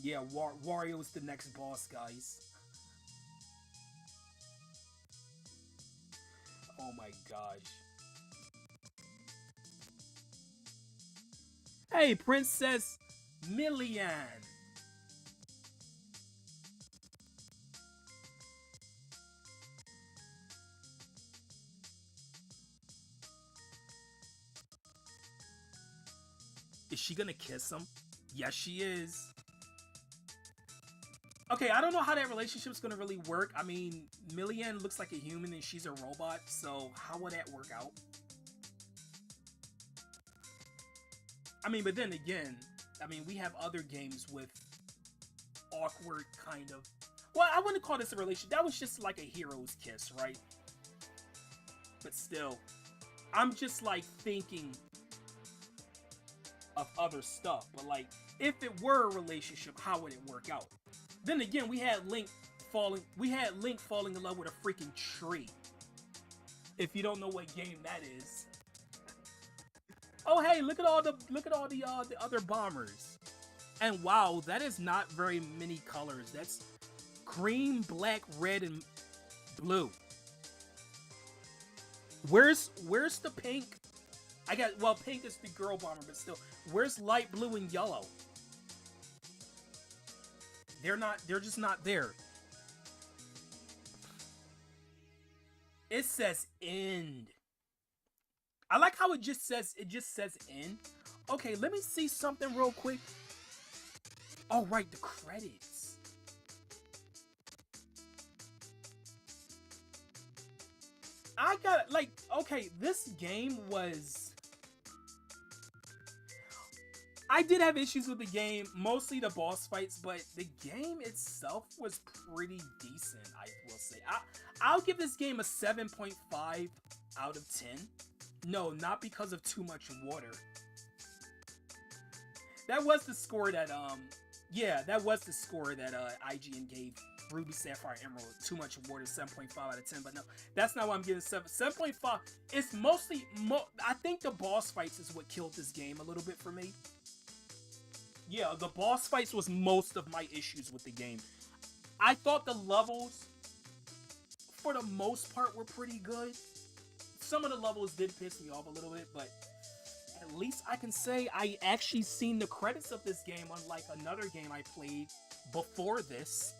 Yeah, Wario's the next boss, guys. Oh my gosh. Hey, Princess Millian. Is she gonna kiss him? Yes, she is. Okay, I don't know how that relationship's gonna really work. I mean, Millian looks like a human and she's a robot, so how would that work out? I mean, but then again, I mean, we have other games with awkward kind of... Well, I wouldn't call this a relationship. That was just like a hero's kiss, right? But still, I'm just like thinking of other stuff. But like, if it were a relationship, how would it work out? Then again, we had Link Link falling in love with a freaking tree. If you don't know what game that is. Oh hey, look at all the other bombers. And wow, that is not very many colors. That's green, black, red, and blue. Where's the pink? Pink is the girl bomber, but still, where's light blue and yellow? They're just not there. It says end. I like how it just says end. Okay, let me see something real quick. Oh right, the credits. I got okay, this game was. I did have issues with the game, mostly the boss fights, but the game itself was pretty decent, I will say. I'll give this game a 7.5 out of 10. No, not because of too much water. That was the score that, IGN gave Ruby, Sapphire, Emerald. Too much water, 7.5 out of 10. But no, that's not what I'm giving 7.5. It's mostly, I think the boss fights is what killed this game a little bit for me. Yeah, the boss fights was most of my issues with the game. I thought the levels, for the most part, were pretty good. Some of the levels did piss me off a little bit, but at least I can say I actually seen the credits of this game, unlike another game I played before this.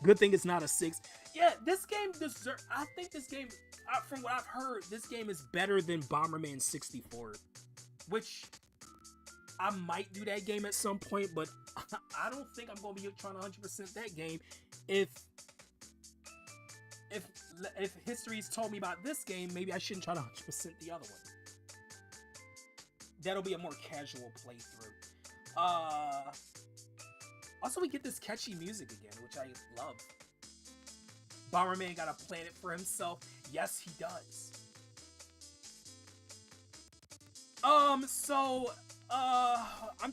Good thing it's not a 6. Yeah, this game deserves. I think this game, from what I've heard, this game is better than Bomberman 64, which I might do that game at some point, but I don't think I'm gonna be trying to 100% that game. If history's told me about this game, maybe I shouldn't try to 100% the other one. That'll be a more casual playthrough. Also, we get this catchy music again, which I love. Bomberman got a planet for himself. Yes, he does. I'm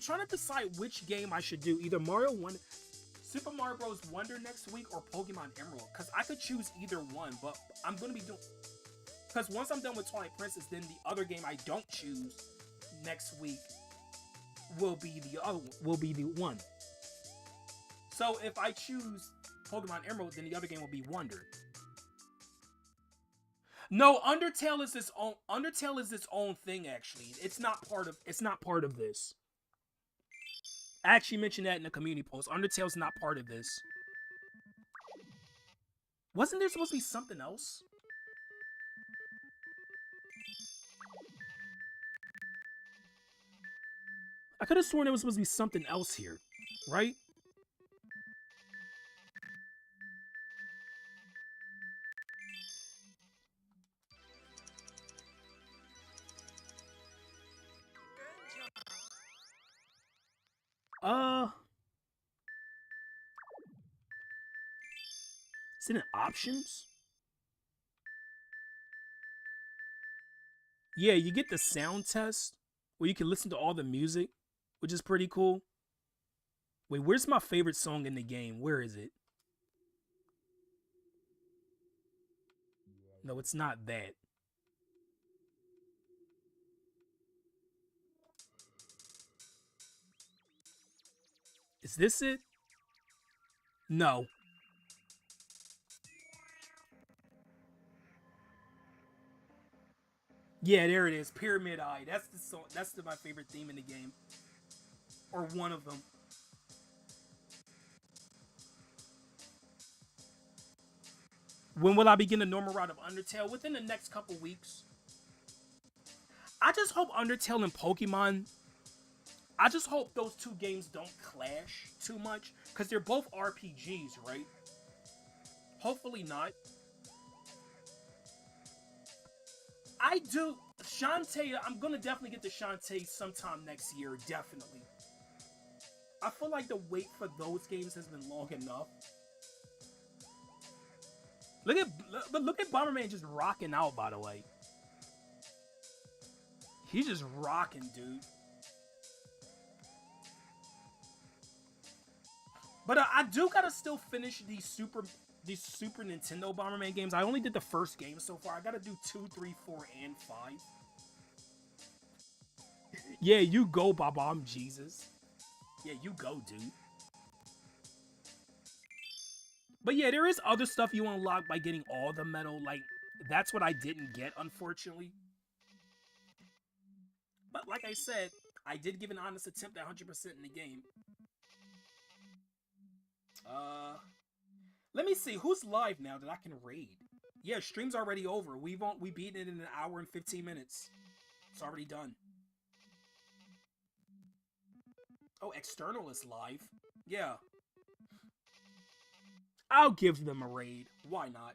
trying to decide which game I should do. Either Super Mario Bros. Wonder next week or Pokemon Emerald. Because I could choose either one, but I'm going to be doing... Because once I'm done with Twilight Princess, then the other game I don't choose next week will be the one. So if I choose Pokemon Emerald, then the other game will be Wonder. No, Undertale is its own. Undertale is its own thing. Actually, it's not part of this. I actually mentioned that in the community post. Undertale's not part of this. Wasn't there supposed to be something else? I could have sworn there was supposed to be something else here, right? Is it in options? Yeah, you get the sound test where you can listen to all the music, which is pretty cool. Wait, where's my favorite song in the game? Where is it? No, it's not that. Is this it? No. Yeah, there it is. Pyramid Eye. That's the song. That's my favorite theme in the game. Or one of them. When will I begin the normal route of Undertale? Within the next couple weeks. I just hope Undertale and Pokemon... I just hope those two games don't clash too much. Because they're both RPGs, right? Hopefully not. I do... Shantae, I'm going to definitely get to Shantae sometime next year. Definitely. I feel like the wait for those games has been long enough. Look at Bomberman just rocking out, by the way. He's just rocking, dude. But I do gotta still finish these Super Nintendo Bomberman games. I only did the first game so far. I gotta do 2, 3, 4, and 5. Yeah, you go, Baba. I'm Jesus. Yeah, you go, dude. But yeah, there is other stuff you unlock by getting all the metal. Like, that's what I didn't get, unfortunately. But like I said, I did give an honest attempt at 100% in the game. Uh, Let me see who's live now that I can raid. Yeah, stream's already over. We beat it in an hour and 15 minutes. It's already done. Oh, external is live. Yeah, I'll give them a raid. Why not?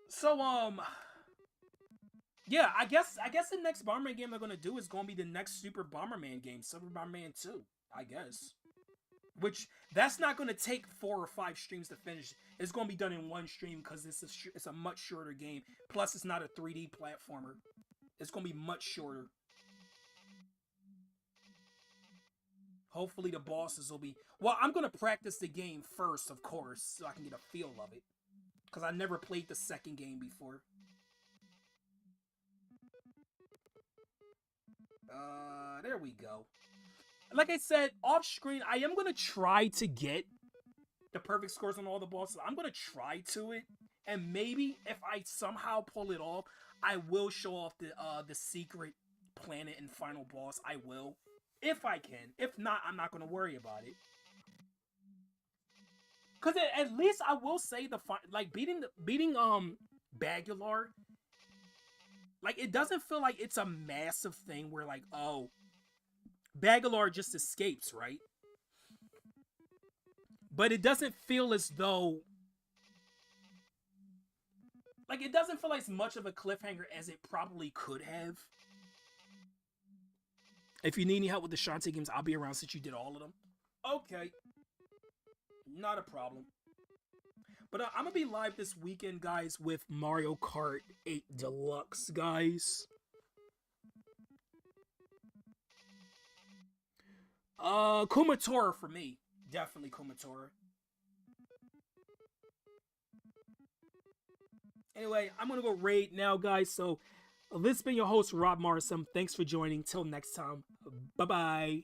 So yeah, I guess the next Bomberman game they're gonna do is gonna be the next Super Bomberman game, Super Bomberman 2. I guess. Which that's not gonna take 4 or 5 streams to finish. It's gonna be done in one stream because it's a much shorter game. Plus, it's not a 3D platformer. It's gonna be much shorter. Hopefully, the bosses will be. Well, I'm gonna practice the game first, of course, so I can get a feel of it. Because I never played the second game before. There we go. Like I said, off screen, I am gonna try to get the perfect scores on all the bosses. I'm gonna try to it, and maybe if I somehow pull it off, I will show off the secret planet and final boss. I will, if I can. If not, I'm not gonna worry about it. Cause at least I will say like beating Bagular, like it doesn't feel like it's a massive thing where like, oh, Bagular just escapes, right? But it doesn't feel as though, like, it doesn't feel like as much of a cliffhanger as it probably could have. If you need any help with the Shantae games, I'll be around since you did all of them. Okay, not a problem. But I'm gonna be live this weekend, guys, with Mario Kart 8 Deluxe, guys. Kumatora for me, definitely Kumatora. Anyway, I'm gonna go raid now, guys. So this has been your host, Rob Morrison. Thanks for joining. Till next time. Bye bye.